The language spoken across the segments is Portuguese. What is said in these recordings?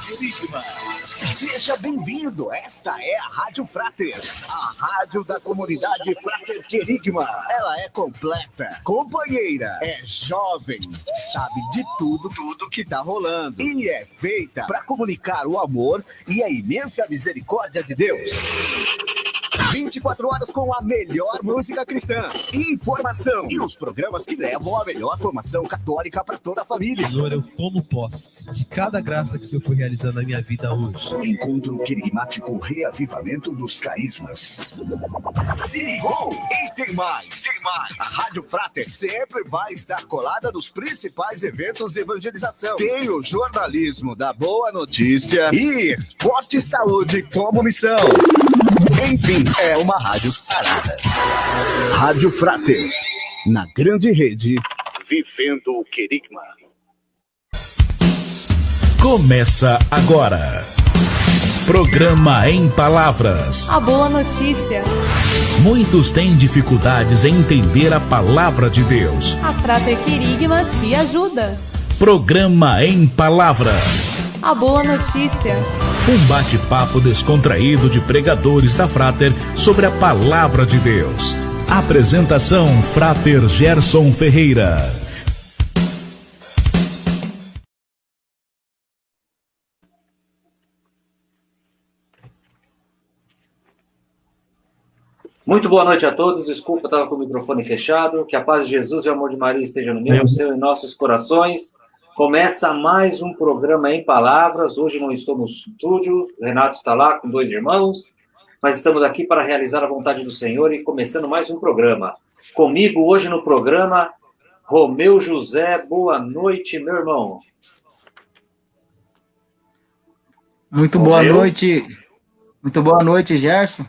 Querigma. Seja bem-vindo, esta é a Rádio Frater, a rádio da comunidade Frater Querigma. Ela é completa, companheira, é jovem, sabe de tudo que tá rolando e é feita para comunicar o amor e a imensa misericórdia de Deus. 24 horas com a melhor música cristã, informação e os programas que levam a melhor formação católica para toda a família. Senhor, eu tomo posse de cada graça que o Senhor foi realizando na minha vida hoje. Encontro querigmático, reavivamento dos carismas. Se ligou e tem mais. A Rádio Frater sempre vai estar colada nos principais eventos de evangelização. Tem o jornalismo da boa notícia e esporte e saúde como missão. Enfim, é uma rádio sarada. Rádio Frater, na grande rede, vivendo o querigma. Começa agora. Programa em Palavras. A boa notícia. Muitos têm dificuldades em entender a palavra de Deus. A Frater Querigma te ajuda. Programa em Palavras. A boa notícia. Um bate-papo descontraído de pregadores da Frater sobre a palavra de Deus. Apresentação Frater Gerson Ferreira. Muito boa noite a todos. Desculpa, eu estava com o microfone fechado. Que a paz de Jesus e o amor de Maria esteja no meu, no seu e em nossos corações. Começa mais um programa em palavras. Hoje não estou no estúdio, o Renato está lá com 2 irmãos, mas estamos aqui para realizar a vontade do Senhor e começando mais um programa. Comigo hoje no programa, Romeu José. Boa noite, meu irmão. Muito boa noite. Muito boa noite, Gerson.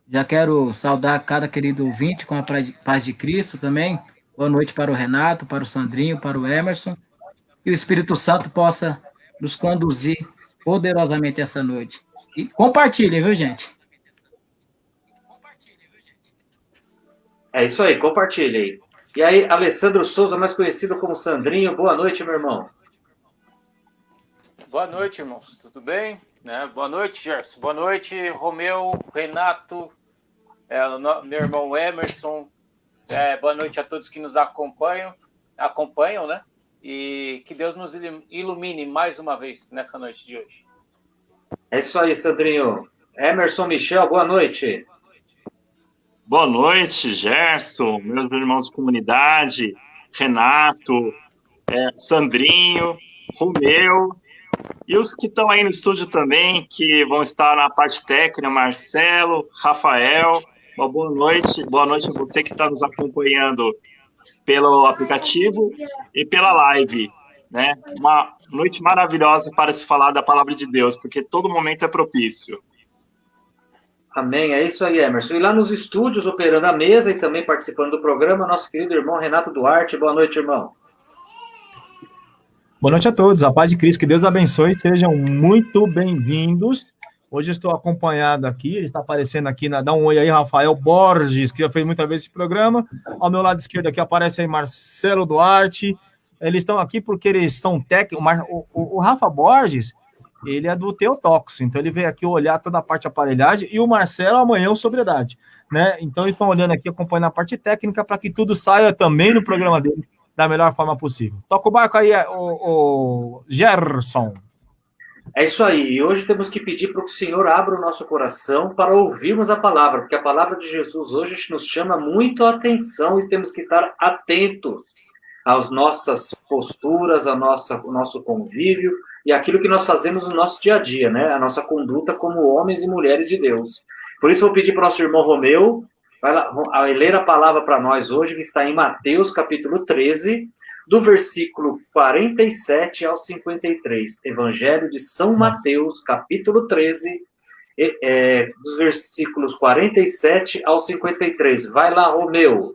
Já quero saudar cada querido ouvinte com a paz de Cristo também. Boa noite para o Renato, para o Sandrinho, para o Emerson. Que o Espírito Santo possa nos conduzir poderosamente essa noite. E compartilhe, viu, gente? É isso aí, compartilhe aí. E aí, Alessandro Souza, mais conhecido como Sandrinho. Boa noite, meu irmão. Boa noite, irmãos. Tudo bem? Boa noite, Gerson. Boa noite, Romeu, Renato, meu irmão Emerson. Boa noite a todos que nos acompanham, né? E que Deus nos ilumine mais uma vez nessa noite de hoje. É isso aí, Sandrinho. Emerson Michel, boa noite. Boa noite, Gerson, meus irmãos de comunidade, Renato, Sandrinho, Romeu, e os que estão aí no estúdio também, que vão estar na parte técnica, Marcelo, Rafael. Uma boa noite a você que está nos acompanhando pelo aplicativo e pela live, né? Uma noite maravilhosa para se falar da palavra de Deus, porque todo momento é propício. Amém, é isso aí, Emerson. E lá nos estúdios, operando a mesa e também participando do programa, nosso querido irmão Renato Duarte. Boa noite, irmão. Boa noite a todos, a paz de Cristo, que Deus abençoe, sejam muito bem-vindos. Hoje eu estou acompanhado aqui, ele está aparecendo aqui, dá um oi aí, Rafael Borges, que já fez muitas vezes esse programa. Ao meu lado esquerdo aqui aparece aí Marcelo Duarte. Eles estão aqui porque eles são técnicos. O Rafa Borges, ele é do Teotox, então ele veio aqui olhar toda a parte de aparelhagem, e o Marcelo amanhã o sobriedade, né? Então eles estão olhando aqui, acompanhando a parte técnica, para que tudo saia também no programa dele da melhor forma possível. Toca o barco aí, o Gerson. É isso aí, e hoje temos que pedir para que o Senhor abra o nosso coração para ouvirmos a palavra, porque a palavra de Jesus hoje nos chama muito a atenção e temos que estar atentos às nossas posturas, ao nosso convívio e aquilo que nós fazemos no nosso dia a dia, né? A nossa conduta como homens e mulheres de Deus. Por isso, eu vou pedir para o nosso irmão Romeu, vai ler a palavra para nós hoje, que está em Mateus, capítulo 13, do versículo 47 ao 53. Evangelho de São Mateus, capítulo 13, dos versículos 47 ao 53. Vai lá, Romeu.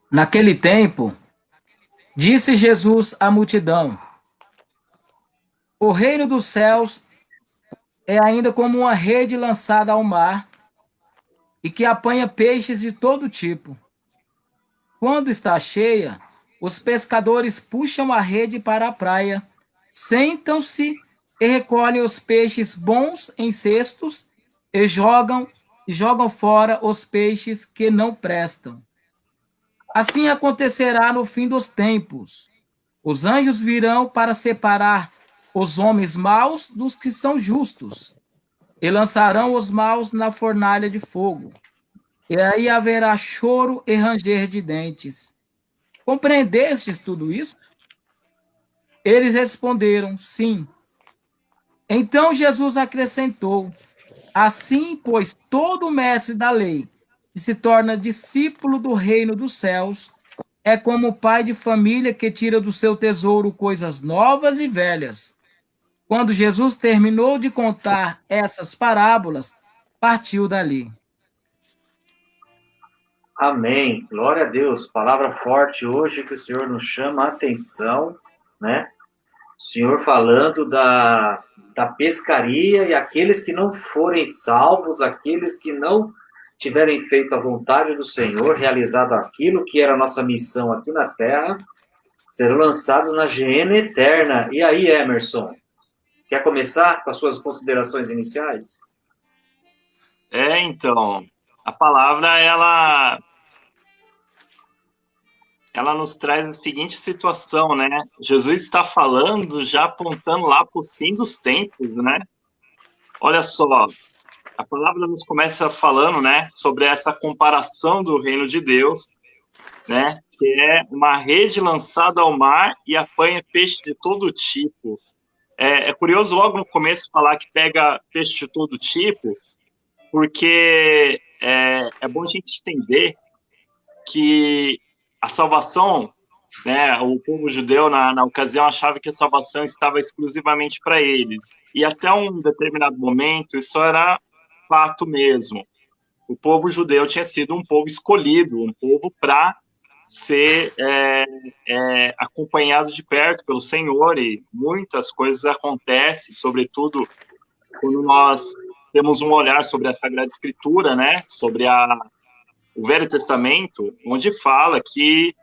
Naquele tempo, disse Jesus à multidão: o reino dos céus é ainda como uma rede lançada ao mar e que apanha peixes de todo tipo. Quando está cheia, os pescadores puxam a rede para a praia, sentam-se e recolhem os peixes bons em cestos e jogam fora os peixes que não prestam. Assim acontecerá no fim dos tempos. Os anjos virão para separar os homens maus dos que são justos, e lançarão os maus na fornalha de fogo. E aí haverá choro e ranger de dentes. Compreendestes tudo isso? Eles responderam, sim. Então Jesus acrescentou, assim, pois, todo mestre da lei que se torna discípulo do reino dos céus é como o pai de família que tira do seu tesouro coisas novas e velhas. Quando Jesus terminou de contar essas parábolas, partiu dali. Amém. Glória a Deus. Palavra forte hoje que o Senhor nos chama a atenção, né? O Senhor falando da pescaria e aqueles que não forem salvos, aqueles que não tiverem feito a vontade do Senhor, realizado aquilo que era a nossa missão aqui na Terra, serão lançados na geena eterna. E aí, Emerson, quer começar com as suas considerações iniciais? Então, a palavra, ela nos traz a seguinte situação, né? Jesus está falando, já apontando lá para os fins dos tempos, né? Olha só, a palavra nos começa falando, né, sobre essa comparação do reino de Deus, né, que é uma rede lançada ao mar e apanha peixe de todo tipo. É curioso logo no começo falar que pega peixe de todo tipo, porque é bom a gente entender que a salvação, né, o povo judeu na ocasião achava que a salvação estava exclusivamente para eles. E até um determinado momento isso era fato mesmo. O povo judeu tinha sido um povo escolhido, um povo para ser acompanhado de perto pelo Senhor, e muitas coisas acontecem, sobretudo quando nós temos um olhar sobre a Sagrada Escritura, né, sobre o Velho Testamento, onde fala que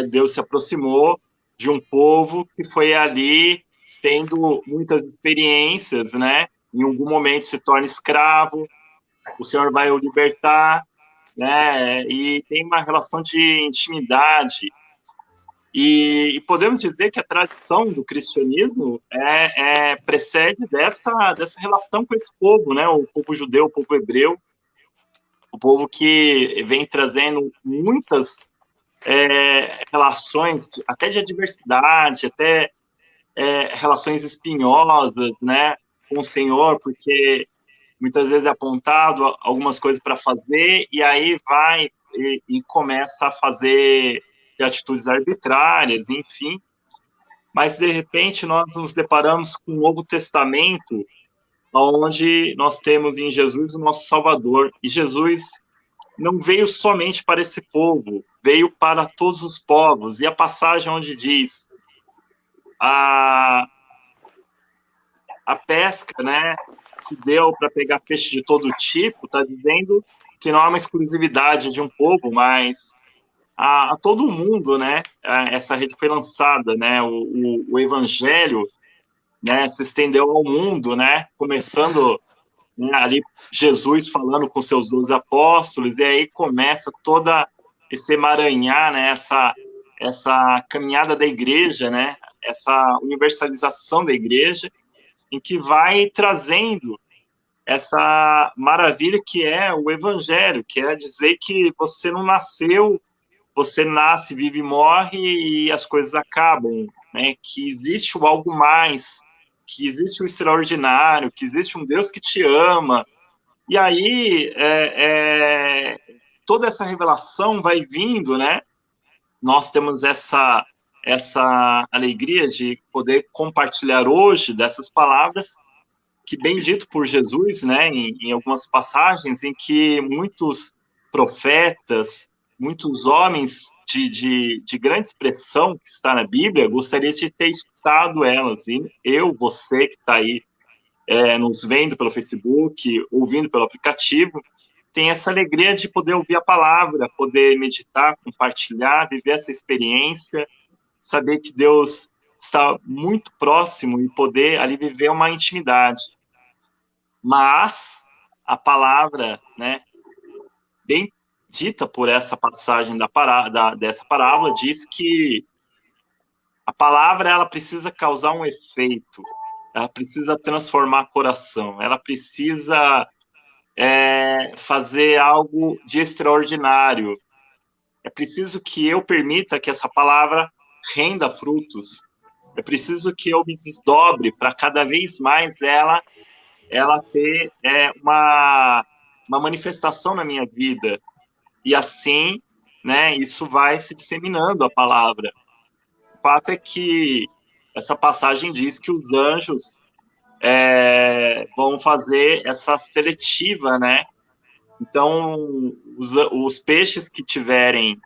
Deus se aproximou de um povo que foi ali tendo muitas experiências, né, em algum momento se torna escravo, o Senhor vai o libertar, né, e tem uma relação de intimidade. E podemos dizer que a tradição do cristianismo precede dessa relação com esse povo, né, o povo judeu, o povo hebreu, o povo que vem trazendo muitas relações, até de adversidade, até relações espinhosas, né, com o Senhor, porque muitas vezes é apontado algumas coisas para fazer, e aí vai e começa a fazer atitudes arbitrárias, enfim. Mas, de repente, nós nos deparamos com o Novo Testamento, onde nós temos em Jesus o nosso Salvador. E Jesus não veio somente para esse povo, veio para todos os povos. E a passagem onde diz a pesca, né, se deu para pegar peixe de todo tipo, está dizendo que não há uma exclusividade de um povo, mas a todo mundo, né, essa rede foi lançada, né, o evangelho, né, se estendeu ao mundo, né, começando, né, ali Jesus falando com seus 12 apóstolos, e aí começa toda esse emaranhar, né, essa caminhada da igreja, né, essa universalização da igreja, em que vai trazendo essa maravilha que é o evangelho, que é dizer que você não nasceu, você nasce, vive e morre e as coisas acabam, né? Que existe o algo mais, que existe o extraordinário, que existe um Deus que te ama. E aí, toda essa revelação vai vindo, né? Nós temos essa alegria de poder compartilhar hoje dessas palavras, que bem dito por Jesus, né, em algumas passagens, em que muitos profetas, muitos homens de grande expressão que está na Bíblia, gostaria de ter escutado elas. E você que está aí nos vendo pelo Facebook, ouvindo pelo aplicativo, tem essa alegria de poder ouvir a palavra, poder meditar, compartilhar, viver essa experiência, saber que Deus está muito próximo e poder ali viver uma intimidade. Mas a palavra, né, bem dita por essa passagem dessa parábola, diz que a palavra ela precisa causar um efeito, ela precisa transformar coração, ela precisa fazer algo de extraordinário. É preciso que eu permita que essa palavra renda frutos. É preciso que eu me desdobre para cada vez mais ela ter uma manifestação na minha vida. E assim, né, isso vai se disseminando a palavra. O fato é que essa passagem diz que os anjos vão fazer essa seletiva, né? Então, os peixes que tiverem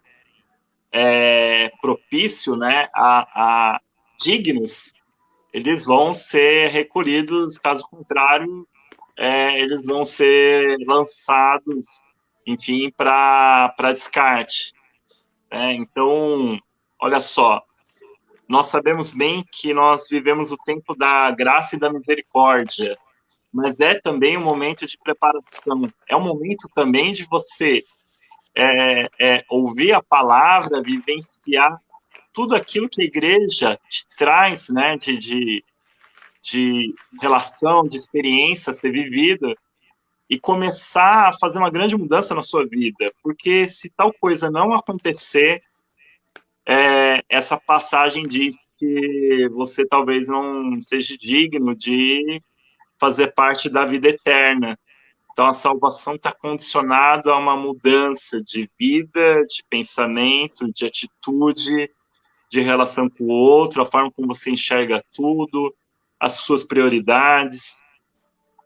propício, né, a dignos, eles vão ser recolhidos, caso contrário, eles vão ser lançados, enfim, para descarte. Então, olha só, nós sabemos bem que nós vivemos o tempo da graça e da misericórdia, mas é também um momento de preparação, é um momento também de você ouvir a palavra, vivenciar tudo aquilo que a igreja te traz, né, de relação, de experiência a ser vivida, e começar a fazer uma grande mudança na sua vida, porque se tal coisa não acontecer, essa passagem diz que você talvez não seja digno de fazer parte da vida eterna. Então, a salvação está condicionada a uma mudança de vida, de pensamento, de atitude, de relação com o outro, a forma como você enxerga tudo, as suas prioridades.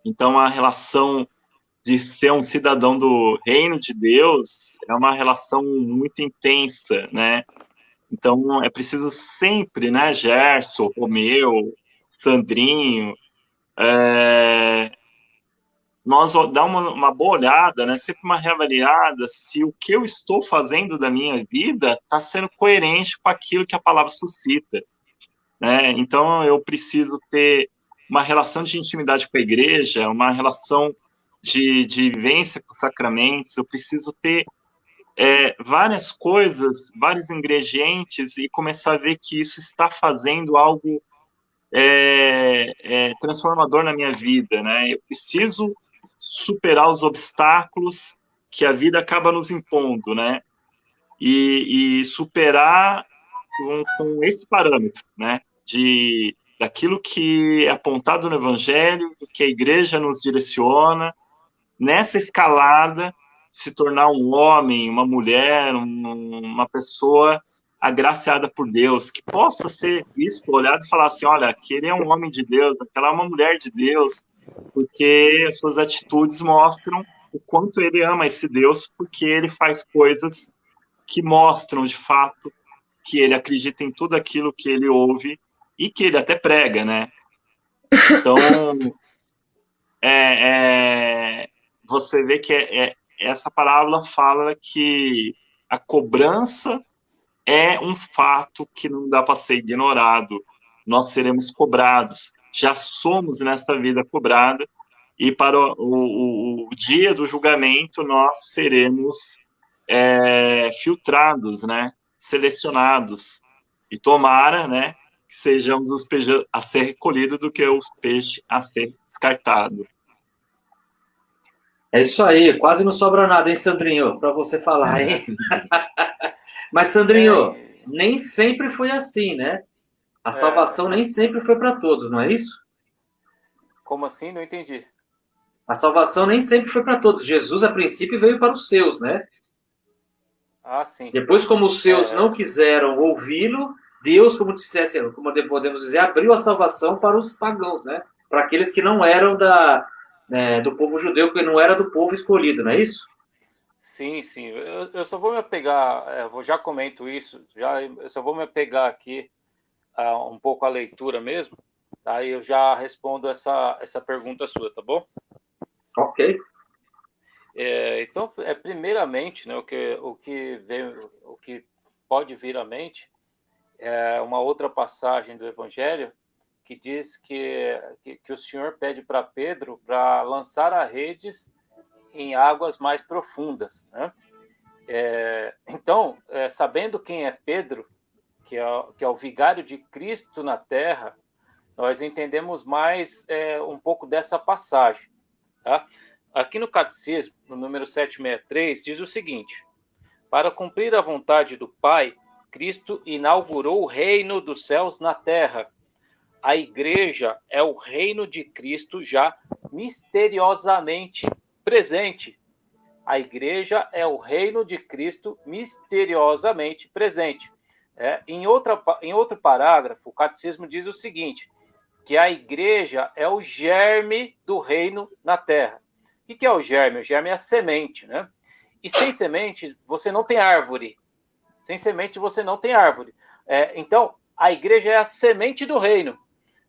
Então, a relação de ser um cidadão do reino de Deus é uma relação muito intensa, né? Então, é preciso sempre, né, Gerson, Romeu, Sandrinho, nós dar uma boa olhada, né, sempre uma reavaliada se o que eu estou fazendo da minha vida está sendo coerente com aquilo que a palavra suscita, né? Então, eu preciso ter uma relação de intimidade com a igreja, uma relação de vivência com os sacramentos, eu preciso ter várias coisas, vários ingredientes e começar a ver que isso está fazendo algo transformador na minha vida, né? Eu preciso superar os obstáculos que a vida acaba nos impondo, né? E superar com esse parâmetro, né? Daquilo que é apontado no Evangelho, do que a igreja nos direciona, nessa escalada, se tornar um homem, uma mulher, uma pessoa agraciada por Deus, que possa ser visto, olhado e falar assim, olha, aquele é um homem de Deus, aquela é uma mulher de Deus, porque as suas atitudes mostram o quanto ele ama esse Deus, porque ele faz coisas que mostram, de fato, que ele acredita em tudo aquilo que ele ouve e que ele até prega, né? Então, você vê que essa parábola fala que a cobrança é um fato que não dá para ser ignorado. Nós seremos cobrados. Já somos nessa vida cobrada e para o dia do julgamento nós seremos filtrados, né? Selecionados. E tomara, né, que sejamos os peixes a ser recolhidos do que os peixes a ser descartados. É isso aí, quase não sobra nada, hein, Sandrinho, para você falar, hein? Mas, Sandrinho, nem sempre foi assim, né? A salvação nem sempre foi para todos, não é isso? Como assim? Não entendi. A salvação nem sempre foi para todos. Jesus, a princípio, veio para os seus, né? Ah, sim. Depois, como os seus não quiseram ouvi-lo, Deus, como podemos dizer, abriu a salvação para os pagãos, né? Para aqueles que não eram do povo judeu, que não era do povo escolhido, não é isso? Sim, sim. Eu só vou me apegar, já comento isso, eu só vou me apegar aqui um pouco à leitura mesmo, aí eu já respondo essa pergunta sua, tá bom? Ok. Então, primeiramente, né, o que pode vir à mente uma outra passagem do Evangelho que diz que o Senhor pede para Pedro para lançar as redes em águas mais profundas, né? Então, sabendo quem é Pedro, que é o vigário de Cristo na terra, nós entendemos mais um pouco dessa passagem. Tá? Aqui no Catecismo, no número 763, diz o seguinte: para cumprir a vontade do Pai, Cristo inaugurou o reino dos céus na terra. A igreja é o reino de Cristo já misteriosamente presente. A igreja é o reino de Cristo misteriosamente presente. Em outro parágrafo, o Catecismo diz o seguinte, que a igreja é o germe do reino na terra. O que é o germe? O germe é a semente, né? E sem semente, você não tem árvore. Sem semente, você não tem árvore. Então, a igreja é a semente do reino.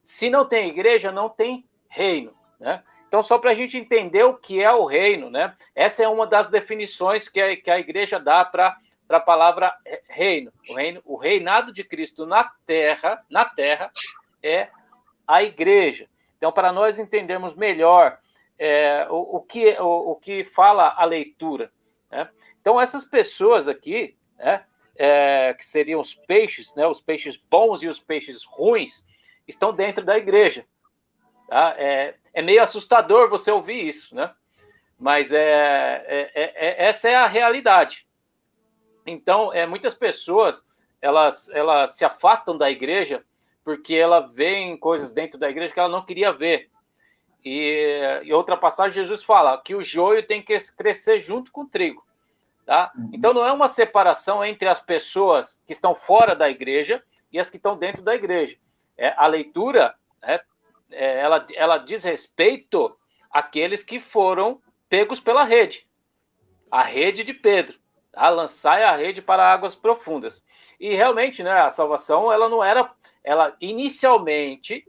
Se não tem igreja, não tem reino, né? Então, só para a gente entender o que é o reino, né? Essa é uma das definições que a igreja dá para a palavra reino. O reinado de Cristo na terra é a igreja. Então, para nós entendermos melhor o que fala a leitura, né? Então, essas pessoas aqui, né, que seriam os peixes, né, os peixes bons e os peixes ruins, estão dentro da igreja. Tá? É meio assustador você ouvir isso, né? Mas essa é a realidade. Então, muitas pessoas elas se afastam da igreja porque ela vê coisas dentro da igreja que ela não queria ver. E outra passagem, Jesus fala que o joio tem que crescer junto com o trigo. Tá? Então, não é uma separação entre as pessoas que estão fora da igreja e as que estão dentro da igreja. A leitura, ela diz respeito àqueles que foram pegos pela rede. A rede de Pedro. Tá? Lançai a rede para águas profundas. E realmente, né, a salvação, ela não era... Inicialmente,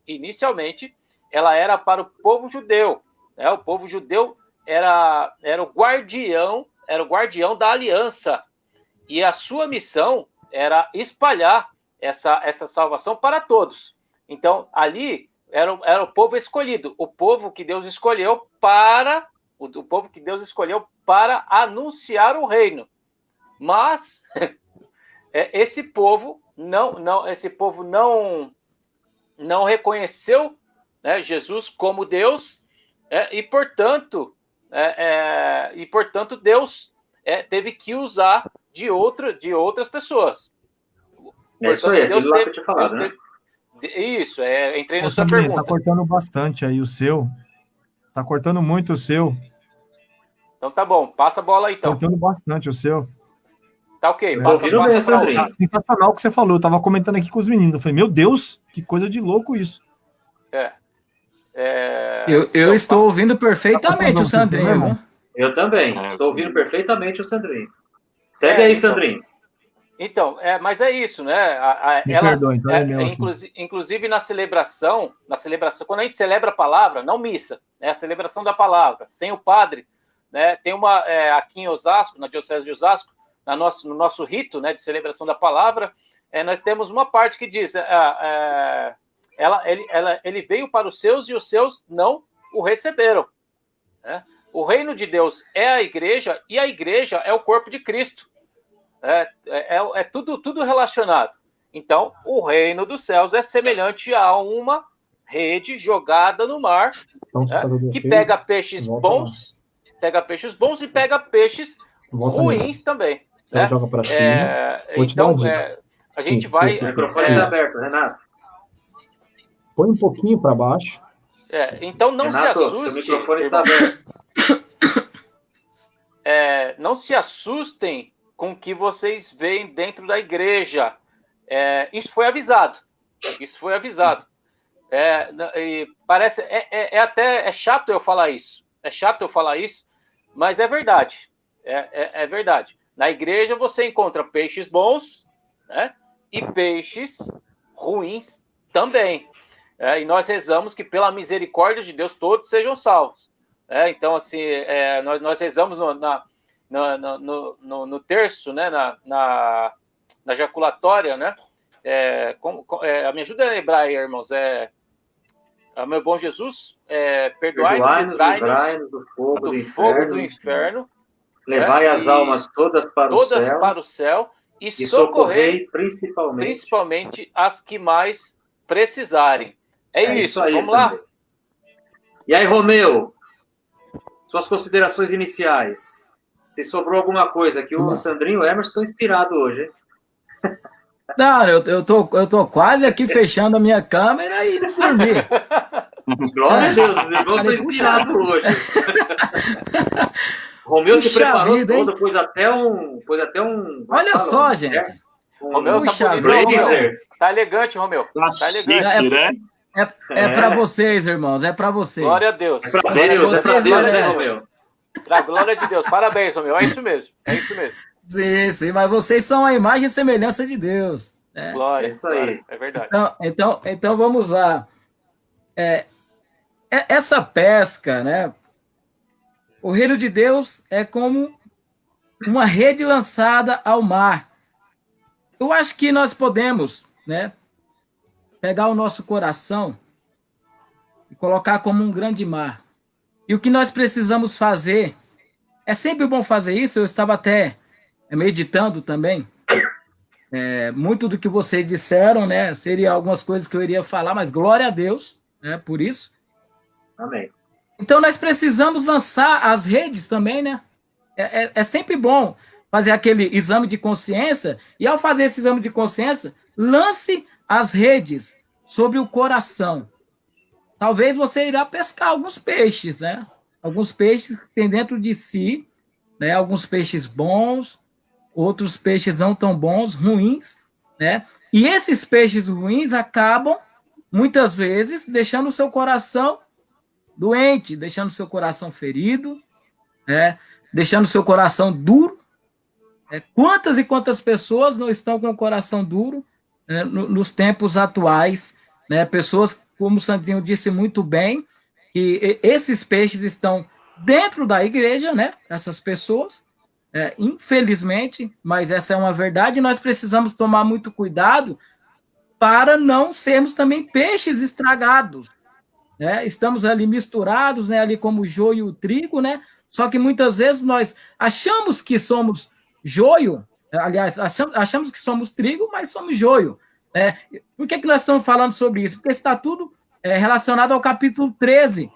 ela era para o povo judeu. Né? O povo judeu era o guardião da aliança. E a sua missão era espalhar essa salvação para todos. Então, ali era o povo escolhido, o povo que Deus escolheu para anunciar o reino. Mas esse povo não reconheceu, né, Jesus como Deus, e portanto Deus teve que usar de outras pessoas. Isso aí, aquilo lá que eu te falava, né? Isso, entrei na sua pergunta. Tá cortando bastante aí o seu. Tá cortando muito o seu. Então tá bom, passa a bola aí, então. Cortando bastante o seu. Tá ok, passa Sandrinho. Sensacional o que você falou. Eu tava comentando aqui com os meninos. Eu falei, meu Deus, que coisa de louco isso. Eu estou ouvindo perfeitamente o Sandrinho. Eu também. Estou ouvindo perfeitamente o Sandrinho. Segue aí, Sandrinho. Então, mas é isso, né? Inclusive na celebração, quando a gente celebra a palavra, não missa, né? A celebração da palavra, sem o padre, né? Tem uma aqui em Osasco, na Diocese de Osasco, no nosso rito, né, de celebração da palavra, nós temos uma parte que diz: ele veio para os seus e os seus não o receberam. Né? O reino de Deus é a igreja e a igreja é o corpo de Cristo. Tudo relacionado. Então, o reino dos céus é semelhante a uma rede jogada no mar, que pega peixes bons e pega peixes ruins também. Né? Joga para cima. Então, a gente vai... O microfone está aberto, Renato. Põe um pouquinho para baixo. Então, não Renato, se assuste. O microfone está aberto. Não se assustem com o que vocês veem dentro da igreja. Isso foi avisado. E parece... até chato eu falar isso. Mas é verdade. É verdade. Na igreja você encontra peixes bons, né, e peixes ruins também. E nós rezamos que pela misericórdia de Deus todos sejam salvos. Então, assim, nós rezamos no terço, né, na jaculatória, né, Me ajuda a lembrar aí, irmãos. Meu bom Jesus, perdoai-nos, livrai-nos do fogo do inferno. Levai as almas todas para o céu e socorrei principalmente as que mais precisarem. É isso aí, vamos lá? E aí, Romeu, suas considerações iniciais. Se sobrou alguma coisa, que o Sandrinho e o Emerson estão inspirados hoje, hein? Não, eu tô quase aqui fechando a minha câmera e indo dormir. Glória a Deus, os irmãos estão inspirados hoje. Romeu se preparou todo, pôs até um... Olha só, gente. Romeu tá bonito. Tá elegante, Romeu. Tá elegante, né? É para vocês, irmãos, é para vocês. Glória a Deus. É para Deus, né, Romeu? Pra glória de Deus. Parabéns, Romeu. É isso mesmo. Sim, mas vocês são a imagem e semelhança de Deus. Né? Glória, é isso aí. É verdade. Então vamos lá. Essa pesca, né? O reino de Deus é como uma rede lançada ao mar. Eu acho que nós podemos, né, pegar o nosso coração e colocar como um grande mar. E o que nós precisamos fazer, é sempre bom fazer isso, eu estava até meditando também, muito do que vocês disseram, né, seria algumas coisas que eu iria falar, mas glória a Deus, né, por isso. Amém. Então, nós precisamos lançar as redes também, né? É sempre bom fazer aquele exame de consciência, e ao fazer esse exame de consciência, lance as redes sobre o coração. Talvez você irá pescar alguns peixes, né? Alguns peixes que tem dentro de si, né? Alguns peixes bons, outros peixes não tão bons, ruins, né? E esses peixes ruins acabam, muitas vezes, deixando o seu coração doente, deixando seu coração ferido, deixando seu coração duro. Quantas e quantas pessoas não estão com o coração duro nos tempos atuais? Né? Pessoas, como o Sandrinho disse muito bem, que esses peixes estão dentro da igreja, né? Essas pessoas, infelizmente, mas essa é uma verdade, nós precisamos tomar muito cuidado para não sermos também peixes estragados. Estamos ali misturados, né, ali como o joio e o trigo, né? Só que muitas vezes nós achamos que somos joio, aliás, achamos que somos trigo, mas somos joio. Por que nós estamos falando sobre isso? Porque está tudo relacionado ao capítulo 13,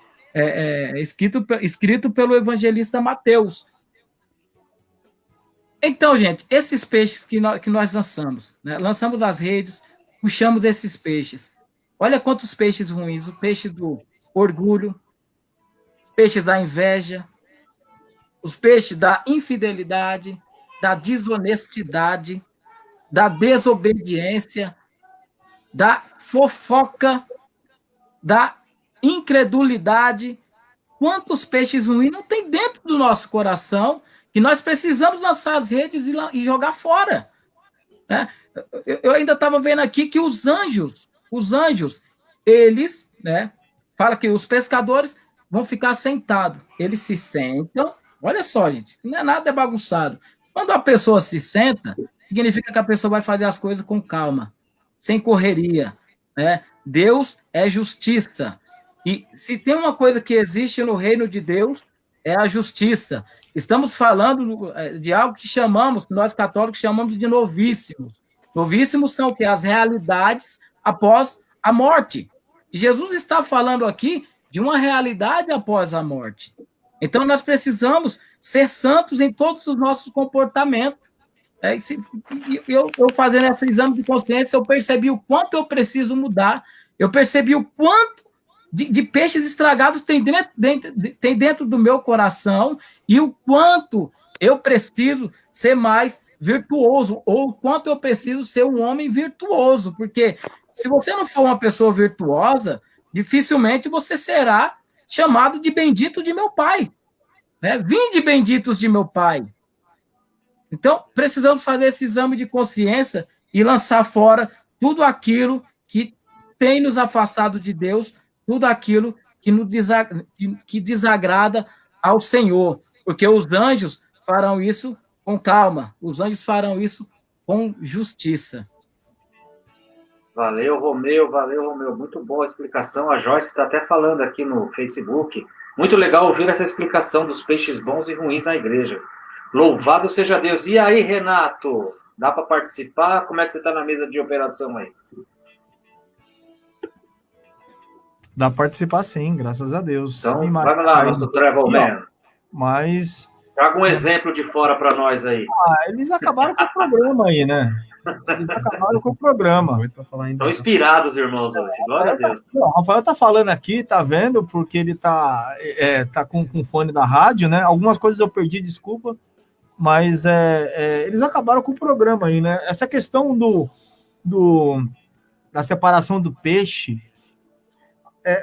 escrito pelo evangelista Mateus. Então, gente, esses peixes que nós lançamos, né? Lançamos as redes, puxamos esses peixes. Olha quantos peixes ruins, o peixe do orgulho, os peixes da inveja, os peixes da infidelidade, da desonestidade, da desobediência, da fofoca, da incredulidade. Quantos peixes ruins não tem dentro do nosso coração que nós precisamos lançar as redes e jogar fora. Né? Eu ainda estava vendo aqui que os anjos, eles, né, fala que os pescadores vão ficar sentados. Eles se sentam, olha só, gente, não é nada bagunçado. Quando a pessoa se senta, significa que a pessoa vai fazer as coisas com calma, sem correria. Né? Deus é justiça. E se tem uma coisa que existe no reino de Deus, é a justiça. Estamos falando de algo que nós católicos chamamos de novíssimos. Novíssimos são o quê? As realidades após a morte. E Jesus está falando aqui de uma realidade após a morte. Então, nós precisamos ser santos em todos os nossos comportamentos. Eu fazendo esse exame de consciência, eu percebi o quanto eu preciso mudar, eu percebi o quanto de peixes estragados tem dentro do meu coração e o quanto eu preciso ser mais virtuoso, ou o quanto eu preciso ser um homem virtuoso, porque se você não for uma pessoa virtuosa, dificilmente você será chamado de bendito de meu pai. Né? Vinde benditos de meu pai. Então, precisamos fazer esse exame de consciência e lançar fora tudo aquilo que tem nos afastado de Deus, tudo aquilo que desagrada ao Senhor, porque os anjos farão isso com calma, os anjos farão isso com justiça. Valeu, Romeu. Muito boa a explicação. A Joyce está até falando aqui no Facebook. Muito legal ouvir essa explicação dos peixes bons e ruins na igreja. Louvado seja Deus. E aí, Renato? Dá para participar? Como é que você está na mesa de operação aí? Dá para participar sim, graças a Deus. Então, vai lá, nosso Travel Man. Mas... Traga um exemplo de fora para nós aí. Eles acabaram com o programa aí, né? Eles acabaram com o programa. Estão inspirados, irmãos, hoje. Glória a Deus. O Rafael tá falando aqui, tá vendo? Porque ele tá com o fone da rádio, né? Algumas coisas eu perdi, desculpa. Mas eles acabaram com o programa aí, né? Essa questão da separação do peixe,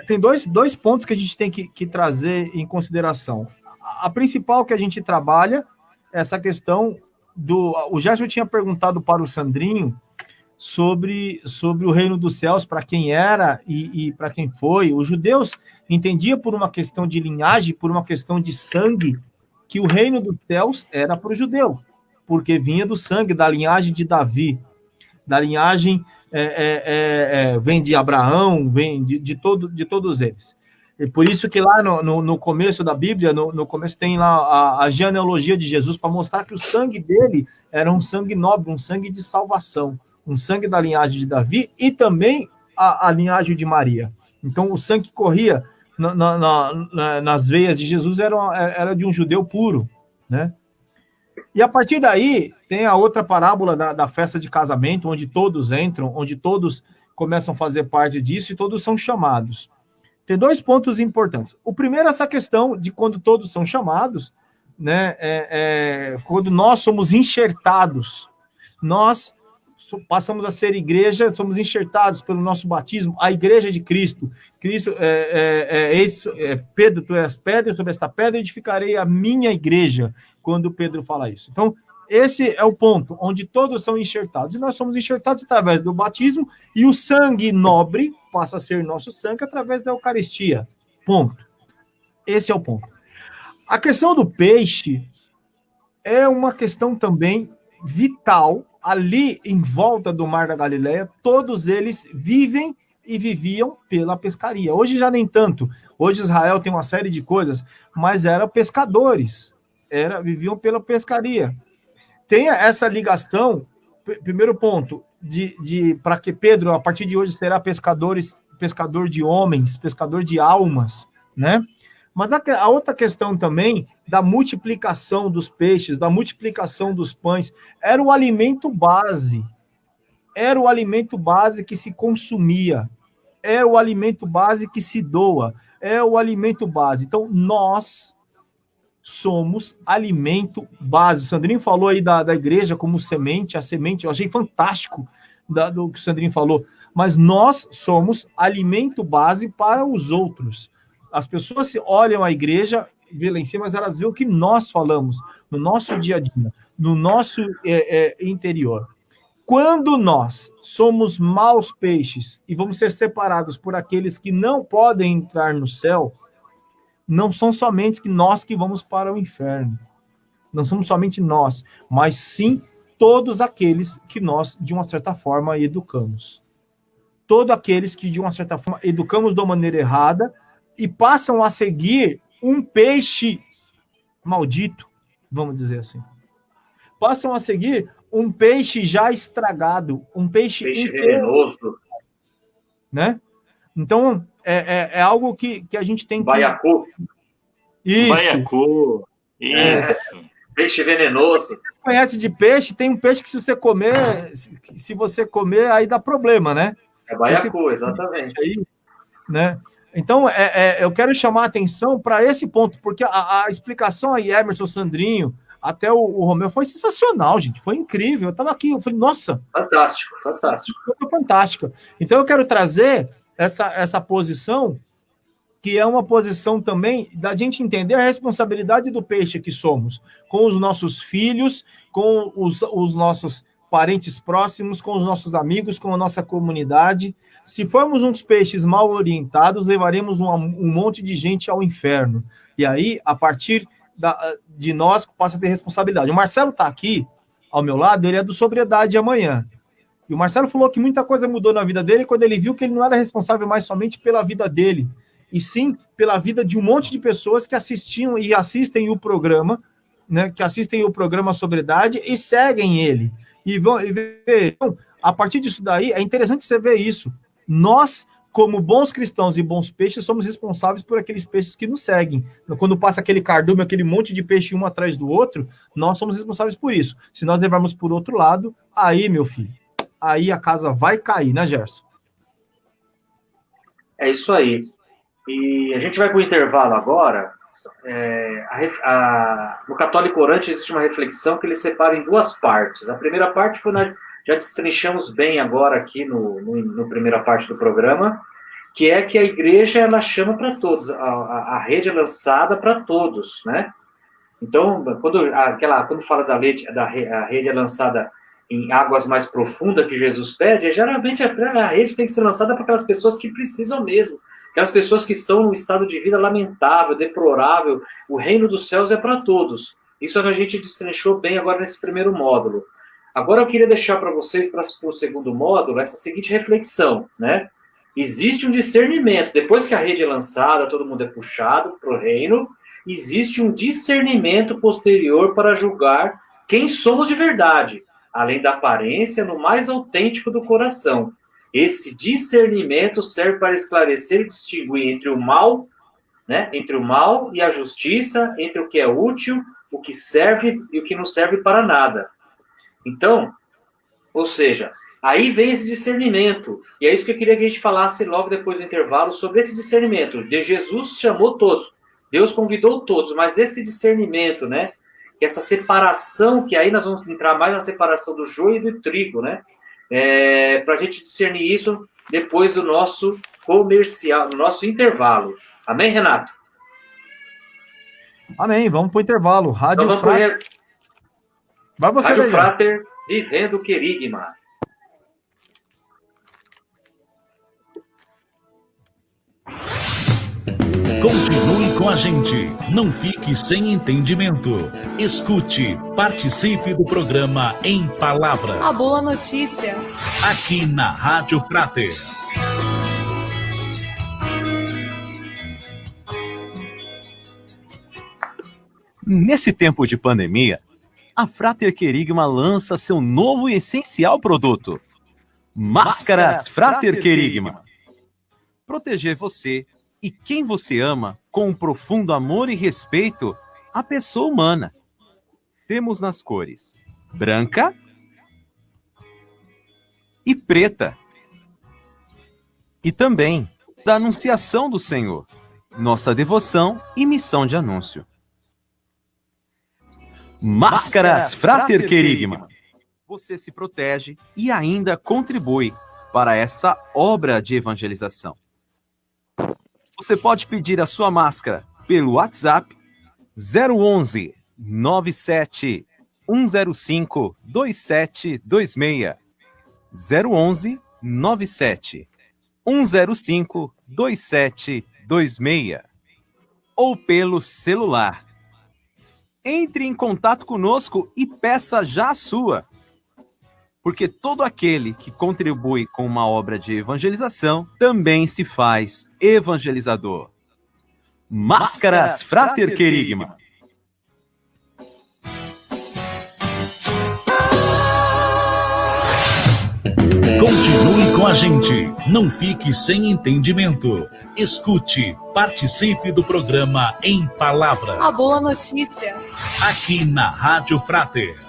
tem dois pontos que a gente tem que trazer em consideração. A principal que a gente trabalha é essa questão o Gerson tinha perguntado para o Sandrinho sobre o reino dos céus, para quem era e para quem foi. Os judeus entendiam por uma questão de linhagem, por uma questão de sangue, que o reino dos céus era para o judeu, porque vinha do sangue, da linhagem de Davi, da linhagem vem de Abraão, vem de todos eles. E por isso que lá no começo da Bíblia, no começo tem lá a genealogia de Jesus, para mostrar que o sangue dele era um sangue nobre, um sangue de salvação, um sangue da linhagem de Davi e também a linhagem de Maria. Então o sangue que corria nas veias de Jesus era de um judeu puro, né? E a partir daí tem a outra parábola da festa de casamento, onde todos entram, onde todos começam a fazer parte disso e todos são chamados. Tem dois pontos importantes. O primeiro é essa questão de quando todos são chamados, né? Quando nós somos enxertados, nós passamos a ser igreja, somos enxertados pelo nosso batismo, a igreja de Cristo. Cristo Pedro, tu és pedra, sobre esta pedra edificarei a minha igreja, quando Pedro fala isso. Então, esse é o ponto, onde todos são enxertados. E nós somos enxertados através do batismo, e o sangue nobre passa a ser nosso sangue através da Eucaristia. Ponto. Esse é o ponto. A questão do peixe é uma questão também vital. Ali em volta do Mar da Galileia, todos eles vivem e viviam pela pescaria. Hoje já nem tanto. Hoje Israel tem uma série de coisas, mas eram pescadores. Viviam pela pescaria. Tem essa ligação, primeiro ponto, para que Pedro, a partir de hoje, será pescador de homens, pescador de almas, né? Mas a outra questão também da multiplicação dos peixes, da multiplicação dos pães, era o alimento base. Era o alimento base que se consumia. É o alimento base que se doa. É o alimento base. Então, nós somos alimento base. O Sandrinho falou aí da igreja como semente, a semente, eu achei fantástico do que o Sandrinho falou, mas nós somos alimento base para os outros. As pessoas olham a igreja, vê lá em cima, mas elas veem o que nós falamos no nosso dia a dia, no nosso interior. Quando nós somos maus peixes e vamos ser separados por aqueles que não podem entrar no céu, não são somente nós que vamos para o inferno. Não somos somente nós, mas sim todos aqueles que nós, de uma certa forma, educamos. Todos aqueles que, de uma certa forma, educamos de uma maneira errada e passam a seguir um peixe maldito, vamos dizer assim. Passam a seguir um peixe já estragado, um peixe venenoso, né? Então, é algo que a gente tem que... Baiacu. Isso. Baiacu. Isso. Peixe venenoso. Você conhece de peixe? Tem um peixe que se você comer, aí dá problema, né? É baiacu, exatamente. Aí, né? Então, eu quero chamar a atenção para esse ponto, porque a explicação aí, Emerson, Sandrinho, até o Romeu, foi sensacional, gente. Foi incrível. Eu estava aqui, eu falei, nossa. Fantástico, fantástico. Foi fantástica. Então, eu quero trazer essa posição, que é uma posição também da gente entender a responsabilidade do peixe que somos, com os nossos filhos, com os nossos parentes próximos, com os nossos amigos, com a nossa comunidade. Se formos uns peixes mal orientados, levaremos um monte de gente ao inferno. E aí, a partir de nós, passa a ter responsabilidade. O Marcelo está aqui, ao meu lado, ele é do Sobriedade Amanhã. E o Marcelo falou que muita coisa mudou na vida dele quando ele viu que ele não era responsável mais somente pela vida dele, e sim pela vida de um monte de pessoas que assistiam e assistem o programa, né, que assistem o programa Sobriedade e seguem ele. E então, a partir disso daí, é interessante você ver isso. Nós, como bons cristãos e bons peixes, somos responsáveis por aqueles peixes que nos seguem. Quando passa aquele cardume, aquele monte de peixe um atrás do outro, nós somos responsáveis por isso. Se nós levarmos por outro lado, aí, meu filho, aí a casa vai cair, né, Gerson? É isso aí. E a gente vai para o intervalo agora. No Católico Orante existe uma reflexão que ele separa em duas partes. A primeira parte já destrinchamos bem agora aqui no primeira parte do programa, que é que a igreja ela chama para todos, a rede é lançada para todos, né? Então, quando fala a rede é lançada em águas mais profundas que Jesus pede, geralmente a rede tem que ser lançada para aquelas pessoas que precisam mesmo. Aquelas pessoas que estão num estado de vida lamentável, deplorável, o reino dos céus é para todos. Isso a gente destrinchou bem agora nesse primeiro módulo. Agora eu queria deixar para vocês, para o segundo módulo, essa seguinte reflexão, né? Existe um discernimento. Depois que a rede é lançada, todo mundo é puxado para o reino, existe um discernimento posterior para julgar quem somos de verdade, além da aparência, no mais autêntico do coração. Esse discernimento serve para esclarecer e distinguir entre o mal, né, entre o mal e a justiça, entre o que é útil, o que serve e o que não serve para nada. Então, ou seja, aí vem esse discernimento. E é isso que eu queria que a gente falasse logo depois do intervalo sobre esse discernimento. Jesus chamou todos, Deus convidou todos, mas esse discernimento, né, essa separação, que aí nós vamos entrar mais na separação do joio e do trigo, né? Para a gente discernir isso depois do nosso comercial, do nosso intervalo. Amém, Renato? Amém, vamos para o intervalo. Rádio Frater. Vai você, Rádio Frater, vivendo o querigma. Continue com a gente. Não fique sem entendimento. Escute, participe do programa Em Palavras. A boa notícia. Aqui na Rádio Frater. Nesse tempo de pandemia, a Frater Querigma lança seu novo e essencial produto. Máscaras Frater Querigma. Proteger você e quem você ama com um profundo amor e respeito à pessoa humana. Temos nas cores branca e preta. E também da Anunciação do Senhor, nossa devoção e missão de anúncio. Máscaras Frater Querigma. Você se protege e ainda contribui para essa obra de evangelização. Você pode pedir a sua máscara pelo WhatsApp 011 97 105 2726. 011 97 105 2726. Ou pelo celular. Entre em contato conosco e peça já a sua. Porque todo aquele que contribui com uma obra de evangelização também se faz evangelizador. Máscaras Frater Querigma. Continue com a gente. Não fique sem entendimento. Escute, participe do programa Em Palavras. A boa notícia. Aqui na Rádio Frater.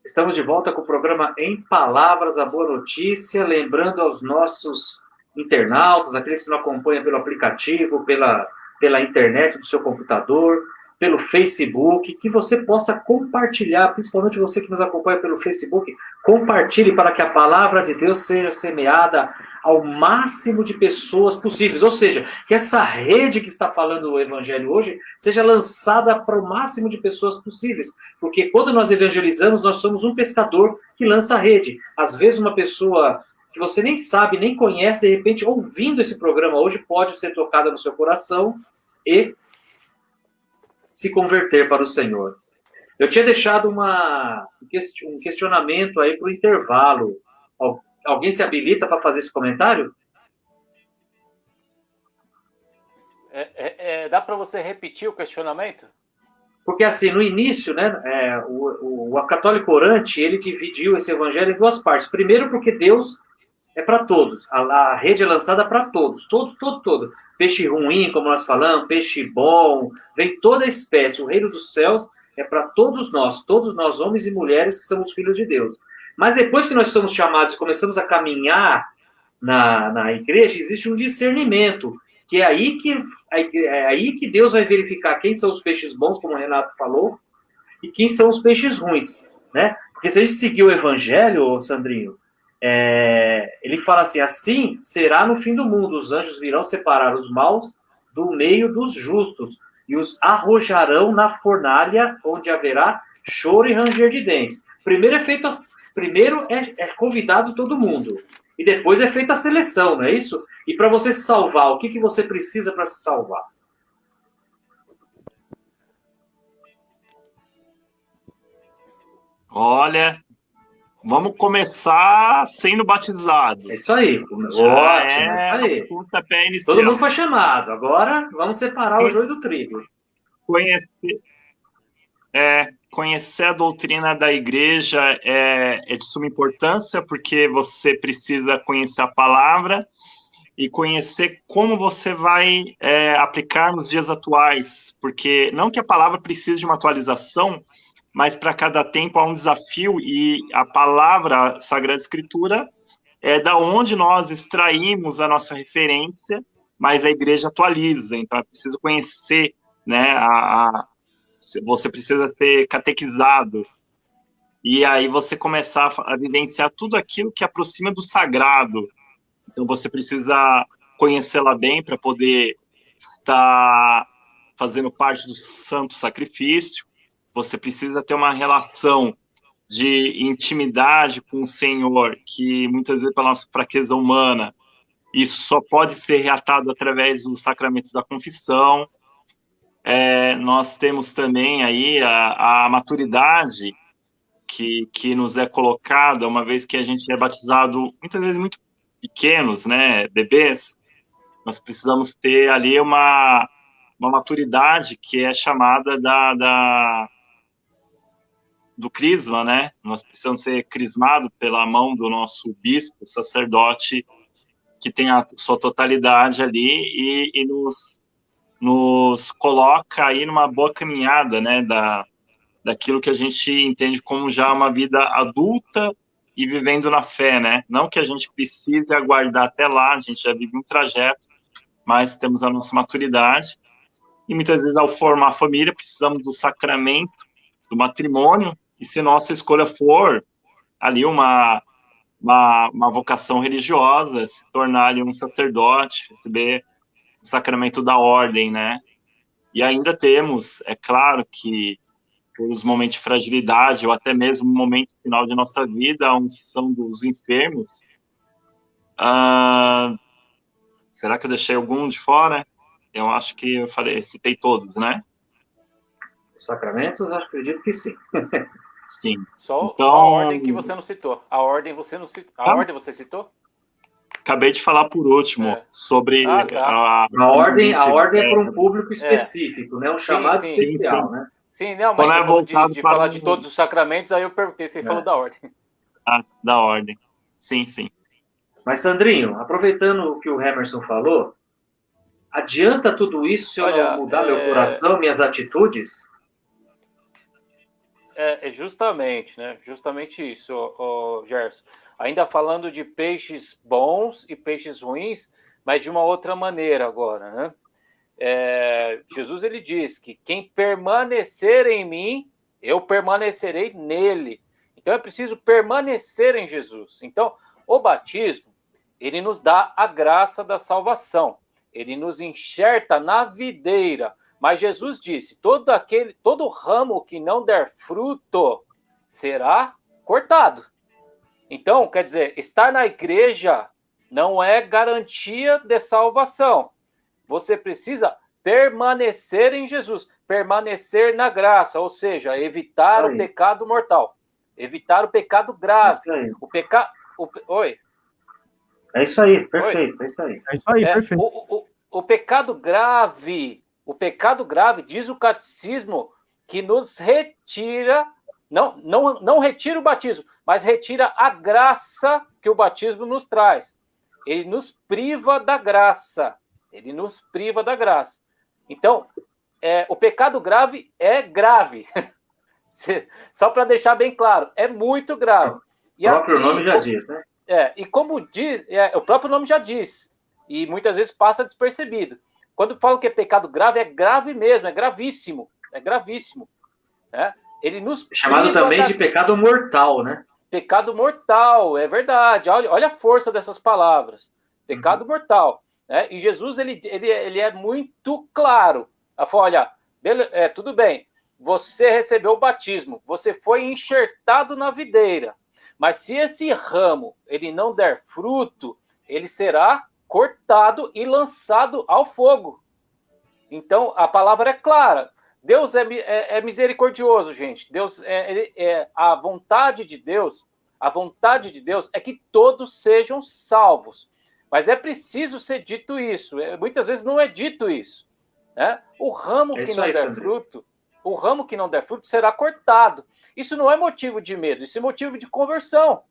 Estamos de volta com o programa Em Palavras, a boa notícia. Lembrando aos nossos internautas, aqueles que nos acompanham pelo aplicativo, pela internet do seu computador, pelo Facebook, que você possa compartilhar, principalmente você que nos acompanha pelo Facebook, compartilhe para que a palavra de Deus seja semeada ao máximo de pessoas possíveis. Ou seja, que essa rede que está falando o Evangelho hoje seja lançada para o máximo de pessoas possíveis. Porque quando nós evangelizamos, nós somos um pescador que lança a rede. Às vezes uma pessoa que você nem sabe, nem conhece, de repente, ouvindo esse programa hoje, pode ser tocada no seu coração e se converter para o Senhor. Eu tinha deixado um questionamento aí para o intervalo. Alguém se habilita para fazer esse comentário? Dá para você repetir o questionamento? Porque, assim, no início, né, o católico orante, ele dividiu esse evangelho em duas partes. Primeiro, porque Deus é para todos. A rede é lançada para todos. Todos. Peixe ruim, como nós falamos, peixe bom, vem toda a espécie. O reino dos céus é para todos nós, homens e mulheres que somos filhos de Deus. Mas depois que nós somos chamados e começamos a caminhar na igreja, existe um discernimento, que é aí que Deus vai verificar quem são os peixes bons, como o Renato falou, e quem são os peixes ruins, né? Porque se a gente seguir o evangelho, Sandrinho, ele fala assim será no fim do mundo, os anjos virão separar os maus do meio dos justos, e os arrojarão na fornalha, onde haverá choro e ranger de dentes. Primeiro é convidado todo mundo, e depois é feita a seleção, não é isso? E para você se salvar, o que você precisa para se salvar? Olha, vamos começar sendo batizado. É isso aí. Ótimo, é isso aí. Pontapé inicial. Todo mundo foi chamado. Agora vamos separar o joio do trigo. Conhecer a doutrina da igreja é de suma importância, porque você precisa conhecer a palavra e conhecer como você vai aplicar nos dias atuais, porque não que a palavra precise de uma atualização, mas para cada tempo há um desafio, e a palavra a Sagrada Escritura é da onde nós extraímos a nossa referência, mas a igreja atualiza, então é preciso conhecer, né, você precisa ser catequizado, e aí você começar a vivenciar tudo aquilo que aproxima do sagrado. Então você precisa conhecê-la bem para poder estar fazendo parte do santo sacrifício. Você precisa ter uma relação de intimidade com o Senhor, que muitas vezes pela nossa fraqueza humana, isso só pode ser reatado através dos sacramentos da confissão. Nós temos também aí a maturidade que nos é colocada, uma vez que a gente é batizado, muitas vezes muito pequenos, né, bebês. Nós precisamos ter ali uma maturidade que é chamada do crisma, né? Nós precisamos ser crismados pela mão do nosso bispo, sacerdote, que tem a sua totalidade ali e nos coloca aí numa boa caminhada, né, daquilo que a gente entende como já uma vida adulta e vivendo na fé, né? Não que a gente precise aguardar até lá, a gente já vive um trajeto, mas temos a nossa maturidade, e muitas vezes ao formar a família precisamos do sacramento do matrimônio, e se nossa escolha for ali uma vocação religiosa, se tornar ali um sacerdote, receber o sacramento da ordem, né? E ainda temos, é claro que por os momentos de fragilidade, ou até mesmo no momento final de nossa vida, a unção dos enfermos. Será que eu deixei algum de fora? Eu acho que eu citei todos, né? Os sacramentos, eu acredito que sim. Sim. Só então, a ordem que você não citou. A ordem você não citou. A ordem você citou? Acabei de falar por último sobre a ordem é para um público específico, né? Um chamado especial, né? Sim, não, mas de falar de todos os sacramentos, aí eu perguntei, você falou da ordem. Da ordem. Sim. Mas, Sandrinho, aproveitando o que o Emerson falou, adianta tudo isso se eu não mudar meu coração, minhas atitudes? Justamente, né? Justamente isso, Gerson. Ainda falando de peixes bons e peixes ruins, mas de uma outra maneira agora, né? Jesus, ele diz que quem permanecer em mim, eu permanecerei nele. Então, é preciso permanecer em Jesus. Então, o batismo, ele nos dá a graça da salvação. Ele nos enxerta na videira. Mas Jesus disse, todo ramo que não der fruto será cortado. Então, quer dizer, estar na igreja não é garantia de salvação. Você precisa permanecer em Jesus. permanecer na graça, ou seja, evitar o pecado mortal, evitar o pecado grave. O pecado. Oi? É isso aí, perfeito, é isso aí. É isso aí, perfeito. O pecado grave, diz o catecismo, que nos retira, não retira o batismo, mas retira a graça que o batismo nos traz. Ele nos priva da graça. Então, o pecado grave é grave. Só para deixar bem claro, é muito grave. O próprio nome já diz, né? E como diz, o próprio nome já diz, e muitas vezes passa despercebido. Quando falam que é pecado grave, é grave mesmo, é gravíssimo. Né? Ele nos chamado também de pecado mortal, né? Pecado mortal, é verdade. Olha a força dessas palavras. Pecado mortal. Né? E Jesus, ele é muito claro. Ele falou, olha, tudo bem, você recebeu o batismo, você foi enxertado na videira, mas se esse ramo ele não der fruto, ele será cortado e lançado ao fogo. Então, a palavra é clara. Deus é misericordioso, gente. Deus a vontade de Deus é que todos sejam salvos. Mas é preciso ser dito isso. Muitas vezes não é dito isso. Né? O ramo que não der fruto será cortado. Isso não é motivo de medo, isso é motivo de conversão.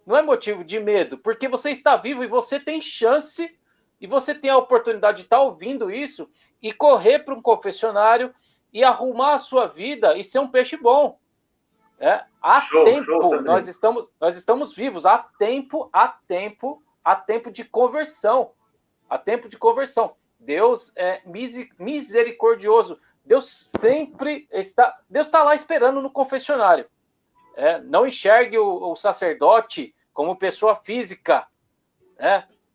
Não é motivo de medo, porque você está vivo e você tem chance, e você tem a oportunidade de estar ouvindo isso e correr para um confessionário e arrumar a sua vida e ser um peixe bom. Há tempo, nós estamos vivos, há tempo de conversão. Há tempo de conversão. Deus é misericordioso. Deus está lá esperando no confessionário. Não enxergue o sacerdote como pessoa física.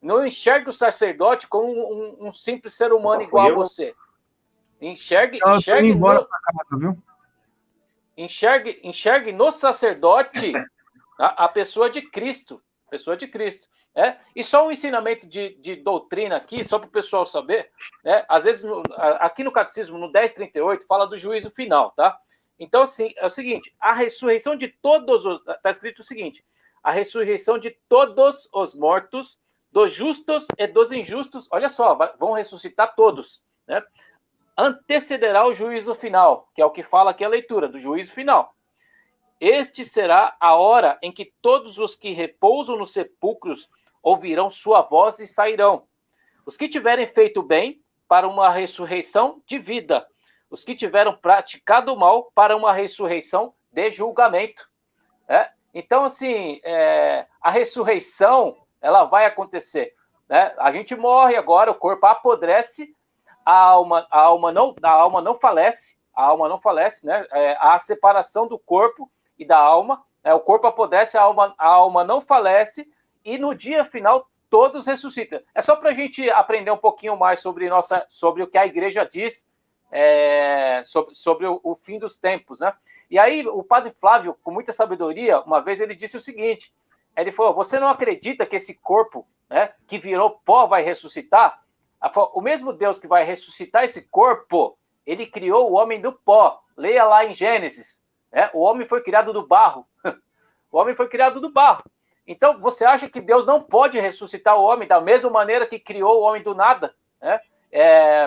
Não enxergue o sacerdote como um simples ser humano igual a você. Enxergue no sacerdote a pessoa de Cristo. E só um ensinamento de doutrina aqui, só para o pessoal saber, né? Às vezes, aqui no Catecismo, no 1038, fala do juízo final, tá? Então, assim, é o seguinte, a ressurreição de todos os... Está escrito o seguinte, a ressurreição de todos os mortos, dos justos e dos injustos, olha só, vão ressuscitar todos, né? Antecederá o juízo final, que é o que fala aqui a leitura, do juízo final. Este será a hora em que todos os que repousam nos sepulcros ouvirão sua voz e sairão. Os que tiverem feito bem, para uma ressurreição de vida. Os que tiveram praticado o mal, para uma ressurreição de julgamento. Então, assim, a ressurreição, ela vai acontecer. Né? A gente morre agora, o corpo apodrece, a alma não falece, né? Há a separação do corpo e da alma, o corpo apodrece, a alma não falece, e no dia final todos ressuscitam. É só para a gente aprender um pouquinho mais sobre o que a igreja diz sobre o fim dos tempos, né? E aí o padre Flávio, com muita sabedoria, uma vez ele disse o seguinte, ele falou, você não acredita que esse corpo, né, que virou pó vai ressuscitar? O mesmo Deus que vai ressuscitar esse corpo, ele criou o homem do pó. Leia lá em Gênesis. O homem foi criado do barro. O homem foi criado do barro. Então, você acha que Deus não pode ressuscitar o homem da mesma maneira que criou o homem do nada?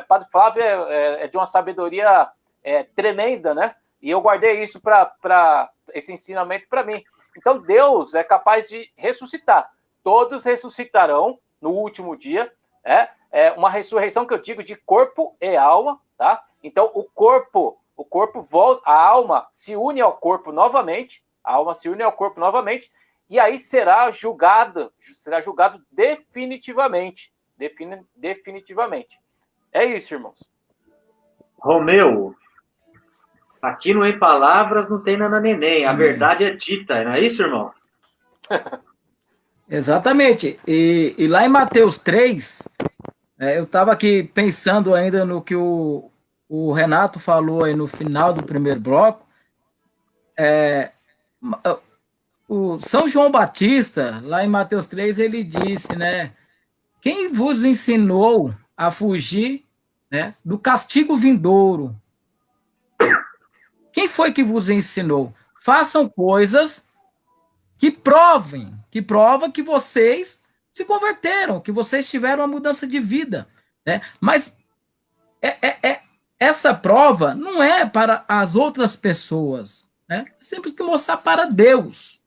Padre Flávio é de uma sabedoria tremenda, né? E eu guardei isso para esse ensinamento para mim. Então, Deus é capaz de ressuscitar. Todos ressuscitarão no último dia. Uma ressurreição que eu digo de corpo e alma, tá? Então, o corpo volta, a alma se une ao corpo novamente, e aí será julgado definitivamente. Definitivamente. É isso, irmãos. Romeu, aqui no Em Palavras não tem nananeném, a verdade é dita, não é isso, irmão? Exatamente. E lá em Mateus 3, eu estava aqui pensando ainda no que o Renato falou aí no final do primeiro bloco. O São João Batista, lá em Mateus 3, ele disse, né? Quem vos ensinou a fugir, né, do castigo vindouro? Quem foi que vos ensinou? Façam coisas que provam que vocês se converteram, que vocês tiveram uma mudança de vida, né? Mas essa prova não é para as outras pessoas, né? É sempre que mostrar para Deus.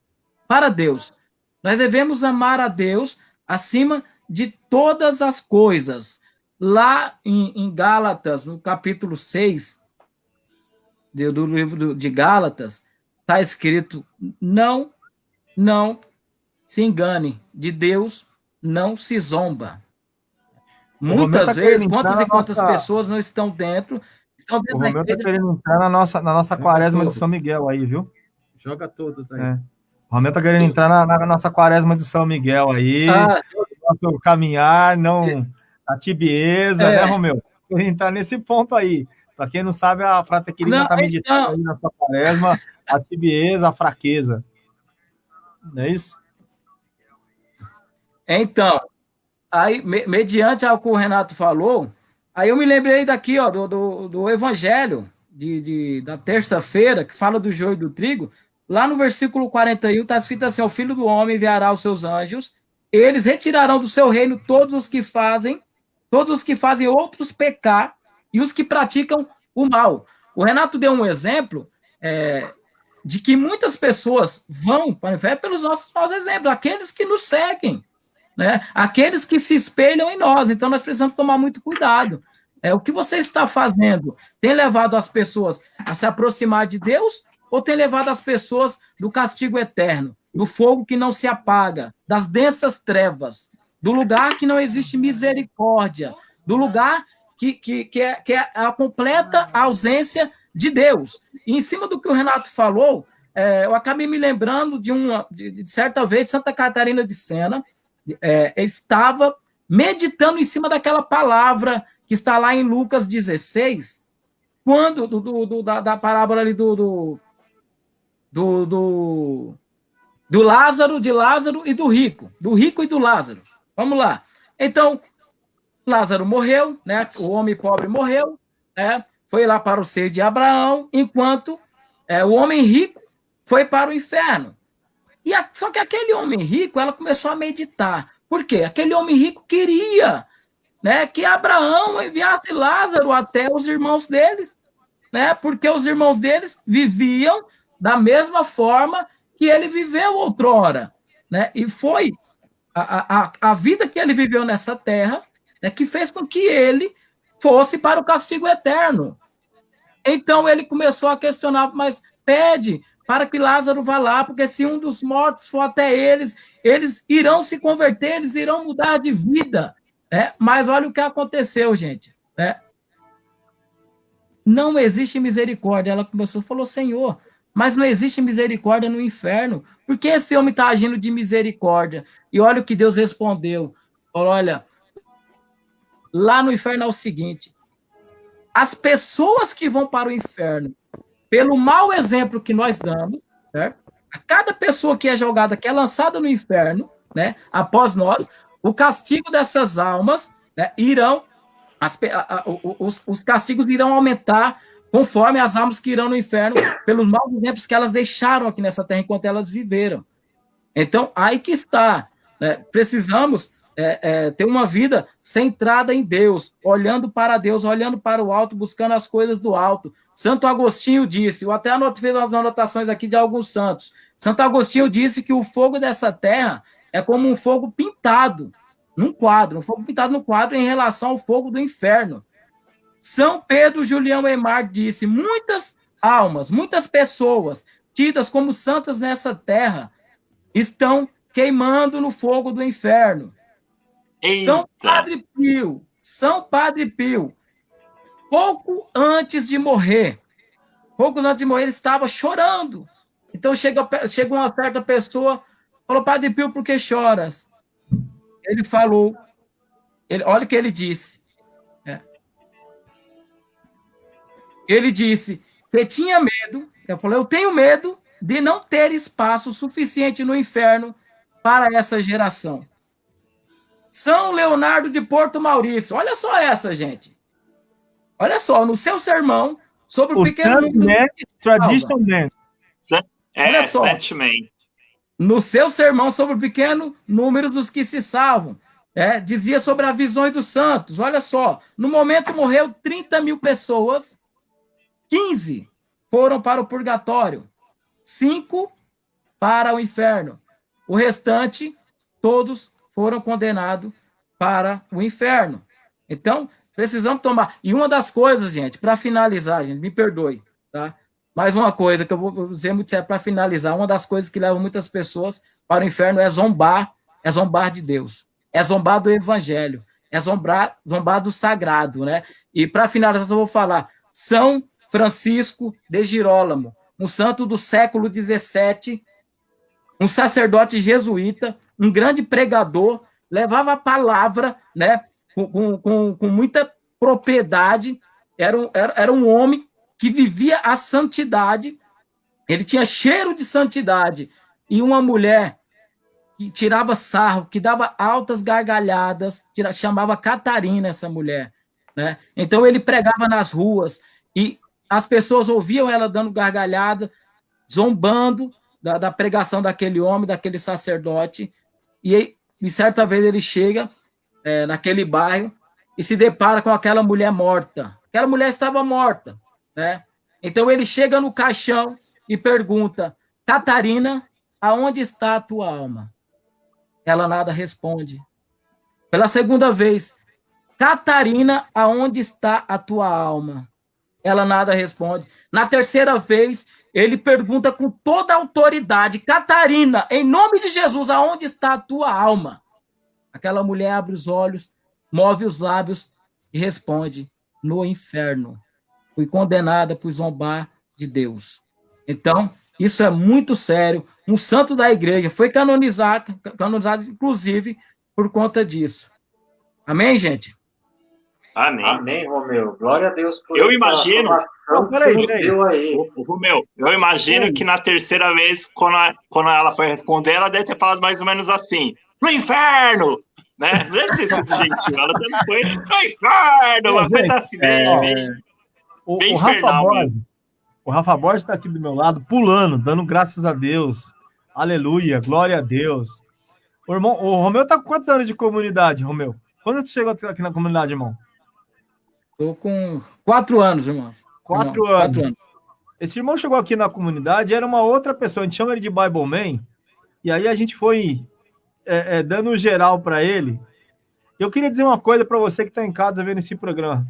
Para Deus. Nós devemos amar a Deus acima de todas as coisas. Lá em Gálatas, no capítulo 6 do livro de Gálatas, está escrito: não se engane, de Deus não se zomba. Muitas vezes, quantas e quantas pessoas não estão dentro O Romeu está querendo entrar na nossa quaresma de São Miguel aí, viu? Joga todos aí. O Romeu está querendo entrar na nossa quaresma de São Miguel aí. Nosso caminhar, não a tibieza, né, Romeu? Querendo entrar nesse ponto aí. Para quem não sabe, a Frater Querigma está meditando aí na sua quaresma, a tibieza, a fraqueza. Não é isso? Então, aí, mediante ao que o Renato falou, aí eu me lembrei daqui, ó, do Evangelho da terça-feira, que fala do joio e do trigo. Lá no versículo 41 está escrito assim: o Filho do Homem enviará os seus anjos, eles retirarão do seu reino todos os que fazem outros pecar e os que praticam o mal. O Renato deu um exemplo de que muitas pessoas vão para o inferno pelos nossos maus exemplos, aqueles que nos seguem, né? Aqueles que se espelham em nós. Então, nós precisamos tomar muito cuidado. O que você está fazendo tem levado as pessoas a se aproximar de Deus ou tem levado as pessoas do castigo eterno, do fogo que não se apaga, das densas trevas, do lugar que não existe misericórdia, do lugar que é a completa ausência de Deus? E em cima do que o Renato falou, eu acabei me lembrando de certa vez, Santa Catarina de Sena, estava meditando em cima daquela palavra que está lá em Lucas 16, quando da parábola ali do Lázaro, de Lázaro e do rico e do Lázaro. Vamos lá. Então, Lázaro morreu, né? O homem pobre morreu, né? Foi lá para o seio de Abraão, enquanto o homem rico foi para o inferno. Só que aquele homem rico, ela começou a meditar. Por quê? Aquele homem rico queria, né, que Abraão enviasse Lázaro até os irmãos deles, né, porque os irmãos deles viviam da mesma forma que ele viveu outrora, né, e foi a vida que ele viveu nessa terra, né, que fez com que ele fosse para o castigo eterno. Então ele começou a questionar: mas pede para que Lázaro vá lá, porque se um dos mortos for até eles irão se converter, eles irão mudar de vida. Mas olha o que aconteceu, gente. Não existe misericórdia. Ela começou, falou: Senhor, mas não existe misericórdia no inferno. Por que esse homem está agindo de misericórdia? E olha o que Deus respondeu. Olha, lá no inferno é o seguinte: as pessoas que vão para o inferno, pelo mau exemplo que nós damos, certo? A cada pessoa que é jogada, que é lançada no inferno, né, após nós, o castigo dessas almas, né, os castigos irão aumentar conforme as almas que irão no inferno, pelos maus exemplos que elas deixaram aqui nessa terra enquanto elas viveram. Então, aí que está, né? Precisamos ter uma vida centrada em Deus, olhando para Deus, olhando para o alto, buscando as coisas do alto. Santo Agostinho disse, eu até fiz umas anotações aqui de alguns santos. Santo Agostinho disse que o fogo dessa terra é como um fogo pintado num quadro, em relação ao fogo do inferno. São Pedro Julião Eymar disse: muitas almas, muitas pessoas tidas como santas nessa terra estão queimando no fogo do inferno. Eita. São Padre Pio, pouco antes de morrer, ele estava chorando. Então chega uma certa pessoa, falou: Padre Pio, por que choras? Ele falou, olha o que ele disse. Ele disse que tinha medo, ele falou: eu tenho medo de não ter espaço suficiente no inferno para essa geração. São Leonardo de Porto Maurício, olha só essa, gente. Olha só, no seu sermão, sobre o pequeno número dos que se Tradition salvam. Man. Olha só. 7 Man. No seu sermão sobre o pequeno número dos que se salvam, dizia sobre as visões dos santos. Olha só, no momento morreu 30 mil pessoas, 15 foram para o purgatório, 5 para o inferno. O restante, todos foram condenados para o inferno. Então, precisamos tomar. E uma das coisas, gente, para finalizar, gente, me perdoe, tá? Mais uma coisa que eu vou dizer muito sério para finalizar. Uma das coisas que levam muitas pessoas para o inferno é zombar de Deus, é zombar do evangelho, é zombar do sagrado, né? E para finalizar, eu vou falar São Francisco de Girolamo, um santo do século XVII, um sacerdote jesuíta, um grande pregador, levava a palavra, né, com muita propriedade, era um homem que vivia a santidade, ele tinha cheiro de santidade, e uma mulher que tirava sarro, que dava altas gargalhadas, chamava Catarina essa mulher, né? Então ele pregava nas ruas, e as pessoas ouviam ela dando gargalhada, zombando da pregação daquele homem, daquele sacerdote, e certa vez ele chega naquele bairro e se depara com aquela mulher morta. Aquela mulher estava morta, né? Então ele chega no caixão e pergunta: Catarina, aonde está a tua alma? Ela nada responde. Pela segunda vez: Catarina, aonde está a tua alma? Ela nada responde. Na terceira vez, ele pergunta com toda a autoridade: Catarina, em nome de Jesus, aonde está a tua alma? Aquela mulher abre os olhos, move os lábios e responde: no inferno. Fui condenada por zombar de Deus. Então, isso é muito sério. Um santo da igreja foi canonizado inclusive, por conta disso. Amém, gente? Amém. Amém, Romeu. Glória a Deus por Eu essa imagino. informação que você nos deu aí. Romeu, eu imagino que na terceira vez, quando ela foi responder, ela deve ter falado mais ou menos assim: no inferno! Né? Não deve ter sido gentil, ela também foi no inferno! Uma coisa assim, bem o Rafa Borges está aqui do meu lado, pulando, dando graças a Deus. Aleluia, glória a Deus. O Romeu está com quantos anos de comunidade, Romeu? Quando você chegou aqui na comunidade, irmão? Estou com 4 anos, irmão. 4 anos. Esse irmão chegou aqui na comunidade, era uma outra pessoa, a gente chama ele de Bible Man, e aí a gente foi dando geral para ele. Eu queria dizer uma coisa para você que está em casa vendo esse programa.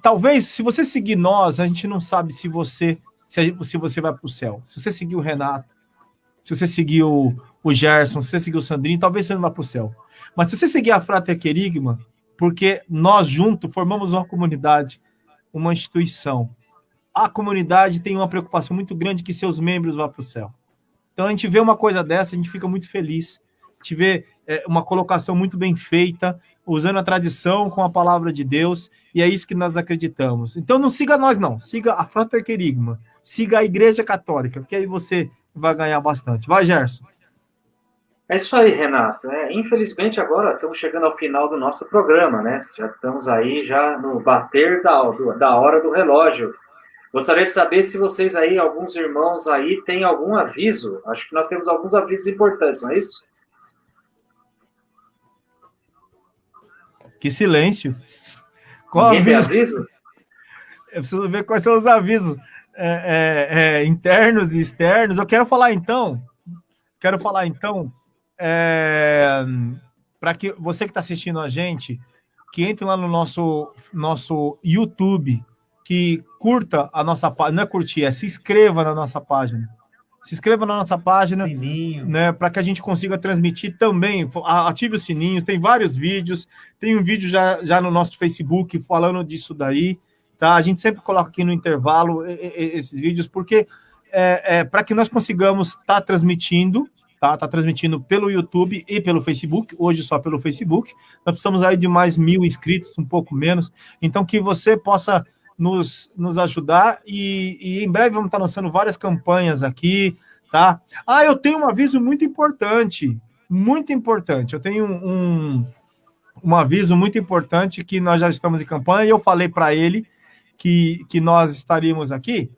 Talvez, se você seguir nós, a gente não sabe se você vai para o céu. Se você seguir o Renato, se você seguir o Gerson, se você seguir o Sandrinho, talvez você não vá para o céu. Mas se você seguir a Frater Querigma, porque nós juntos formamos uma comunidade, uma instituição. A comunidade tem uma preocupação muito grande que seus membros vá para o céu. Então a gente vê uma coisa dessa, a gente fica muito feliz. A gente vê uma colocação muito bem feita, usando a tradição com a palavra de Deus, e é isso que nós acreditamos. Então não siga nós, não. Siga a Frater Querigma. Siga a Igreja Católica, que aí você vai ganhar bastante. Vai, Gerson. É isso aí, Renato. Infelizmente, agora estamos chegando ao final do nosso programa, né? Já estamos aí, já no bater da hora do relógio. Gostaria de saber se vocês aí, alguns irmãos aí, têm algum aviso. Acho que nós temos alguns avisos importantes, não é isso? Que silêncio. Qual Ninguém aviso? Tem aviso? Eu preciso ver quais são os avisos internos e externos. Eu quero falar então, para que você que está assistindo a gente, que entre lá no nosso YouTube, que curta a nossa página, não é curtir, se inscreva na nossa página. Se inscreva na nossa página, né, para que a gente consiga transmitir também. Ative os sininhos, tem vários vídeos, tem um vídeo já no nosso Facebook falando disso daí, tá? A gente sempre coloca aqui no intervalo esses vídeos, porque para que nós consigamos estar transmitindo, tá transmitindo pelo YouTube e pelo Facebook, hoje só pelo Facebook. Nós precisamos aí de mais 1.000 inscritos, um pouco menos, então que você possa nos ajudar, e em breve vamos estar lançando várias campanhas aqui, tá? Eu tenho um aviso muito importante, eu tenho um aviso muito importante, que nós já estamos em campanha, e eu falei para ele que nós estaríamos aqui,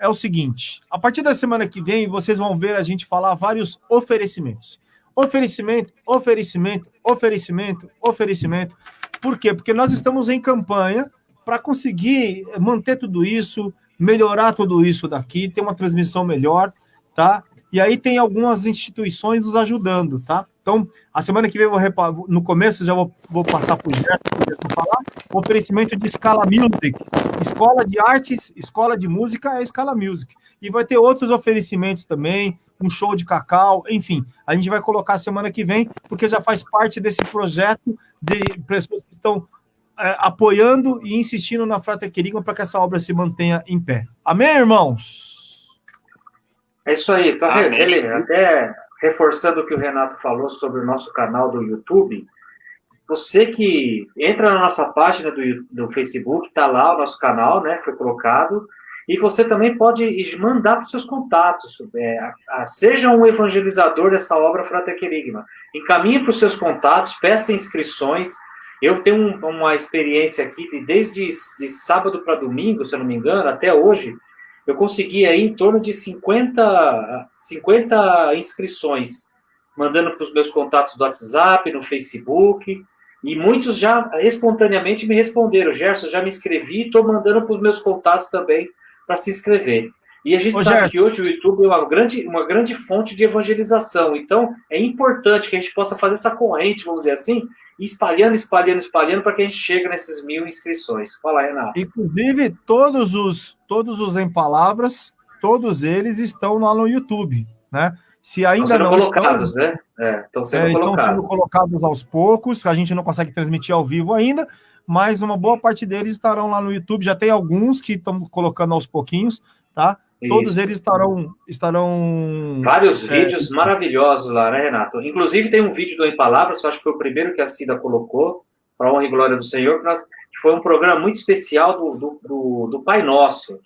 é o seguinte: a partir da semana que vem, vocês vão ver a gente falar vários oferecimentos. Oferecimento, oferecimento, oferecimento, oferecimento. Por quê? Porque nós estamos em campanha para conseguir manter tudo isso, melhorar tudo isso daqui, ter uma transmissão melhor, tá? E aí tem algumas instituições nos ajudando, tá? Então, a semana que vem, no começo, já vou passar para o Gerson falar, oferecimento de Scala Music. Escola de artes, escola de música é Scala Music. E vai ter outros oferecimentos também, um show de cacau, enfim. A gente vai colocar semana que vem, porque já faz parte desse projeto de pessoas que estão apoiando e insistindo na Frater Querigma para que essa obra se mantenha em pé. Amém, irmãos? É isso aí. Então, até reforçando o que o Renato falou sobre o nosso canal do YouTube, você que entra na nossa página do Facebook, está lá o nosso canal, né? Foi colocado. E você também pode mandar para os seus contatos. Seja um evangelizador dessa obra Frater Querigma. Encaminhe para os seus contatos, peça inscrições. Eu tenho uma experiência aqui, de sábado para domingo, se eu não me engano, até hoje, eu consegui aí em torno de 50 inscrições, mandando para os meus contatos do WhatsApp, no Facebook, e muitos já espontaneamente me responderam: Gerson, já me inscrevi, estou mandando para os meus contatos também para se inscrever. E a gente sabe que hoje o YouTube é uma grande fonte de evangelização, então é importante que a gente possa fazer essa corrente, vamos dizer assim, espalhando, para que a gente chegue nesses 1000 inscrições. Fala, Renato. Inclusive, todos os Em Palavras, todos eles estão lá no YouTube, né? Se ainda não colocados, estão, né? Estão sendo colocados aos poucos, a gente não consegue transmitir ao vivo ainda, mas uma boa parte deles estarão lá no YouTube. Já tem alguns que estão colocando aos pouquinhos, tá? Isso. Todos eles estarão... Vários vídeos maravilhosos lá, né, Renato? Inclusive tem um vídeo do Em Palavras, eu acho que foi o primeiro que a Cida colocou, para a honra e glória do Senhor, que foi um programa muito especial do Pai Nosso.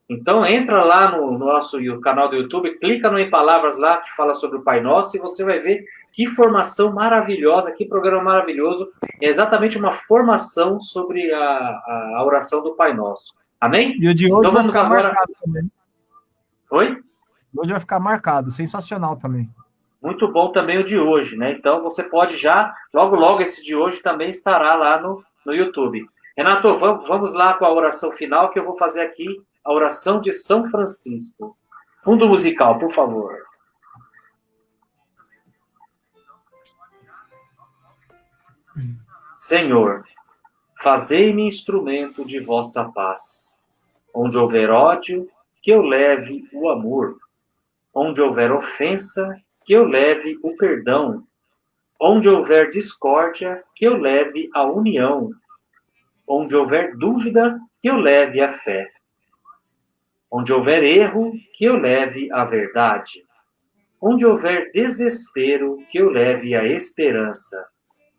Então entra lá no nosso canal do YouTube, clica no Em Palavras lá, que fala sobre o Pai Nosso, e você vai ver que formação maravilhosa, que programa maravilhoso. É exatamente uma formação sobre a oração do Pai Nosso. Amém? E o de hoje então vamos agora... também. Oi? Hoje vai ficar marcado, sensacional também. Muito bom também o de hoje, né? Então você pode logo esse de hoje também estará lá no YouTube. Renato, vamos lá com a oração final, que eu vou fazer aqui a oração de São Francisco. Fundo musical, por favor. Senhor, fazei-me instrumento de vossa paz. Onde houver ódio, que eu leve o amor. Onde houver ofensa, que eu leve o perdão. Onde houver discórdia, que eu leve a união. Onde houver dúvida, que eu leve a fé. Onde houver erro, que eu leve a verdade. Onde houver desespero, que eu leve a esperança.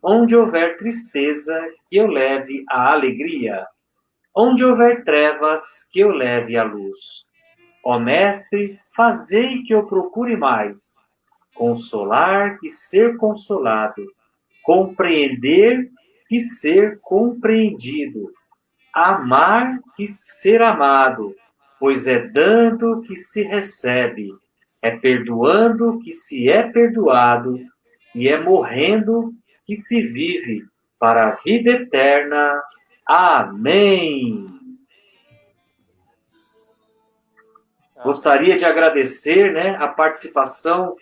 Onde houver tristeza, que eu leve a alegria. Onde houver trevas, que eu leve a luz. Ó Mestre, fazei que eu procure mais consolar que ser consolado, compreender que ser compreendido, amar que ser amado, pois é dando que se recebe, é perdoando que se é perdoado, e é morrendo que se vive para a vida eterna. Amém. Gostaria de agradecer, né, a participação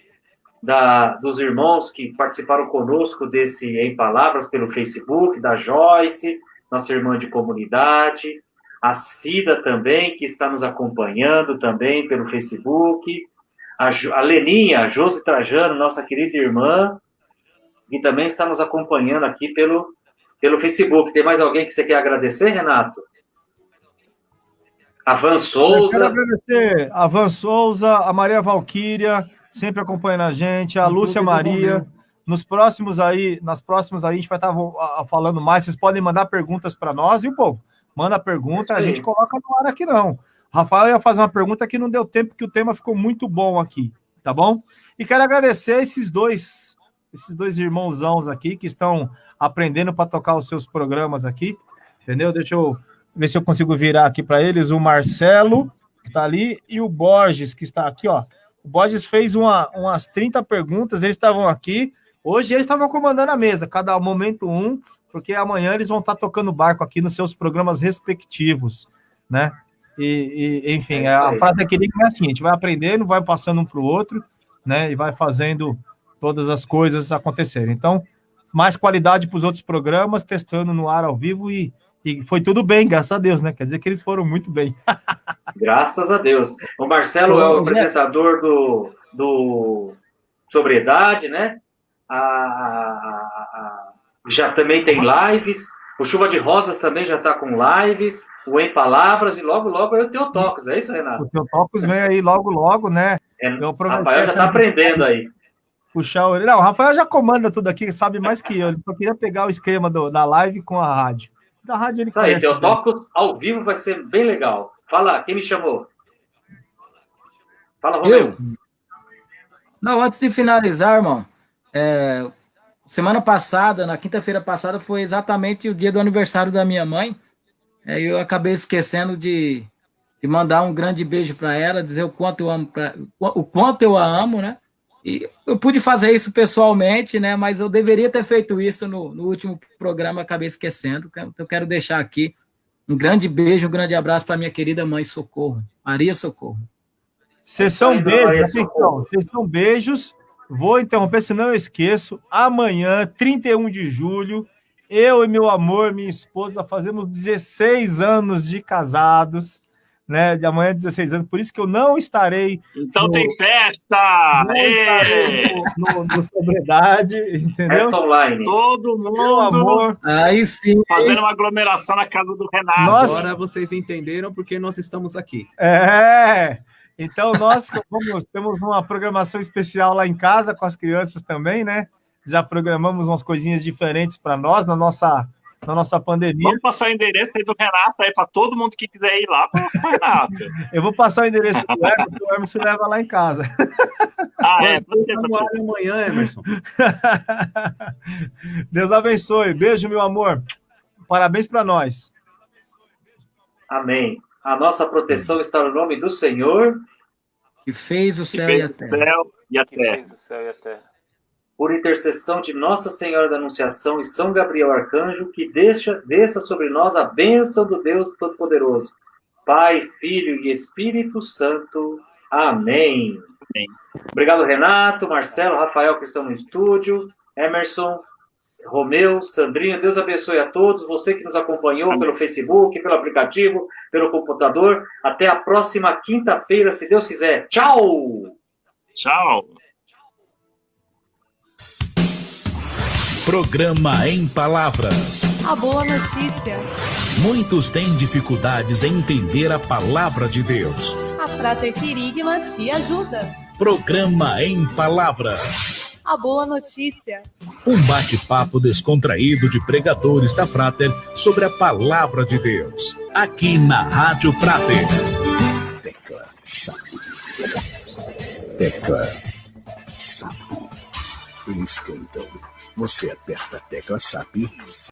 dos irmãos que participaram conosco desse Em Palavras pelo Facebook, da Joyce, nossa irmã de comunidade, a Cida também, que está nos acompanhando também pelo Facebook, a Leninha, a Josi Trajano, nossa querida irmã, que também está nos acompanhando aqui pelo Facebook. Tem mais alguém que você quer agradecer, Renato? A Van Souza. Eu quero agradecer a Van Souza, a Maria Valquíria, sempre acompanhando a gente, a Lúcia Maria. Nas próximas aí a gente vai estar falando mais. Vocês podem mandar perguntas para nós, viu, povo? Manda pergunta, a gente coloca no ar aqui não. Rafael ia fazer uma pergunta que não deu tempo, porque o tema ficou muito bom aqui, tá bom? E quero agradecer esses dois irmãozãos aqui que estão aprendendo para tocar os seus programas aqui, entendeu? Deixa eu ver se eu consigo virar aqui para eles, o Marcelo, que está ali, e o Borges, que está aqui, ó. O Borges fez umas 30 perguntas, eles estavam aqui. Hoje eles estavam comandando a mesa, cada momento um, porque amanhã eles vão estar tocando barco aqui nos seus programas respectivos, né? Enfim, a Frater Querigma é assim, a gente vai aprendendo, vai passando um para o outro, né? E vai fazendo todas as coisas acontecerem. Então, mais qualidade para os outros programas, testando no ar ao vivo e foi tudo bem, graças a Deus, né? Quer dizer que eles foram muito bem. Graças a Deus. O Marcelo é o apresentador do Sobriedade, né? Já também tem lives. O Chuva de Rosas também já está com lives. O Em Palavras e logo, logo é o Teotocos. É isso, Renato? O Teotocos vem aí logo, logo, né? O Rafael já está aprendendo aí. Puxar a orelha. Não, o Rafael já comanda tudo aqui, sabe mais que eu. Ele só queria pegar o esquema da live com a rádio. Da rádio ele isso aí, Teotocos ao vivo vai ser bem legal. Fala, quem me chamou? Fala, Romeu. Não, antes de finalizar, irmão, semana passada, na quinta-feira passada, foi exatamente o dia do aniversário da minha mãe. Eu acabei esquecendo de mandar um grande beijo para ela, dizer o quanto eu a amo, né? E eu pude fazer isso pessoalmente, né? Mas eu deveria ter feito isso no último programa, acabei esquecendo. Eu quero deixar aqui um grande beijo, um grande abraço para minha querida mãe Socorro, Maria Socorro. Sessão beijos, atenção, sessão beijos. Vou interromper, senão eu esqueço. Amanhã, 31 de julho, eu e meu amor, minha esposa, fazemos 16 anos de casados, né? De amanhã, 16 anos, por isso que eu não estarei. Então tem festa! No Sobriedade, entendeu? Festa online. Todo mundo, meu amor, aí sim, fazendo uma aglomeração na casa do Renato. Agora vocês entenderam porque nós estamos aqui. Então nós temos uma programação especial lá em casa com as crianças também, né? Já programamos umas coisinhas diferentes para nós na nossa pandemia. Vamos passar o endereço aí do Renato aí para todo mundo que quiser ir lá para o Renato. Eu vou passar o endereço do Emerson, o Emerson leva lá em casa. Pode ser. Amanhã, Emerson. Deus abençoe. Beijo, meu amor. Parabéns para nós. Amém. A nossa proteção está no nome do Senhor, que fez o céu e a terra. Por intercessão de Nossa Senhora da Anunciação e São Gabriel Arcanjo, que desça sobre nós a bênção do Deus Todo-Poderoso, Pai, Filho e Espírito Santo. Amém. Amém. Obrigado, Renato, Marcelo, Rafael, que estão no estúdio, Emerson, Romeu, Sandrinho, Deus abençoe a todos, você que nos acompanhou pelo Facebook, pelo aplicativo, pelo computador. Até a próxima quinta-feira, se Deus quiser. Tchau! Tchau! Programa Em Palavras. A boa notícia. Muitos têm dificuldades em entender a palavra de Deus. A Frater Querigma te ajuda. Programa Em Palavras. A boa notícia. Um bate-papo descontraído de pregadores da Frater sobre a palavra de Deus. Aqui na Rádio Frater. Tecla SAP. Tecla SAP. Eles cantam. Você aperta a tecla SAP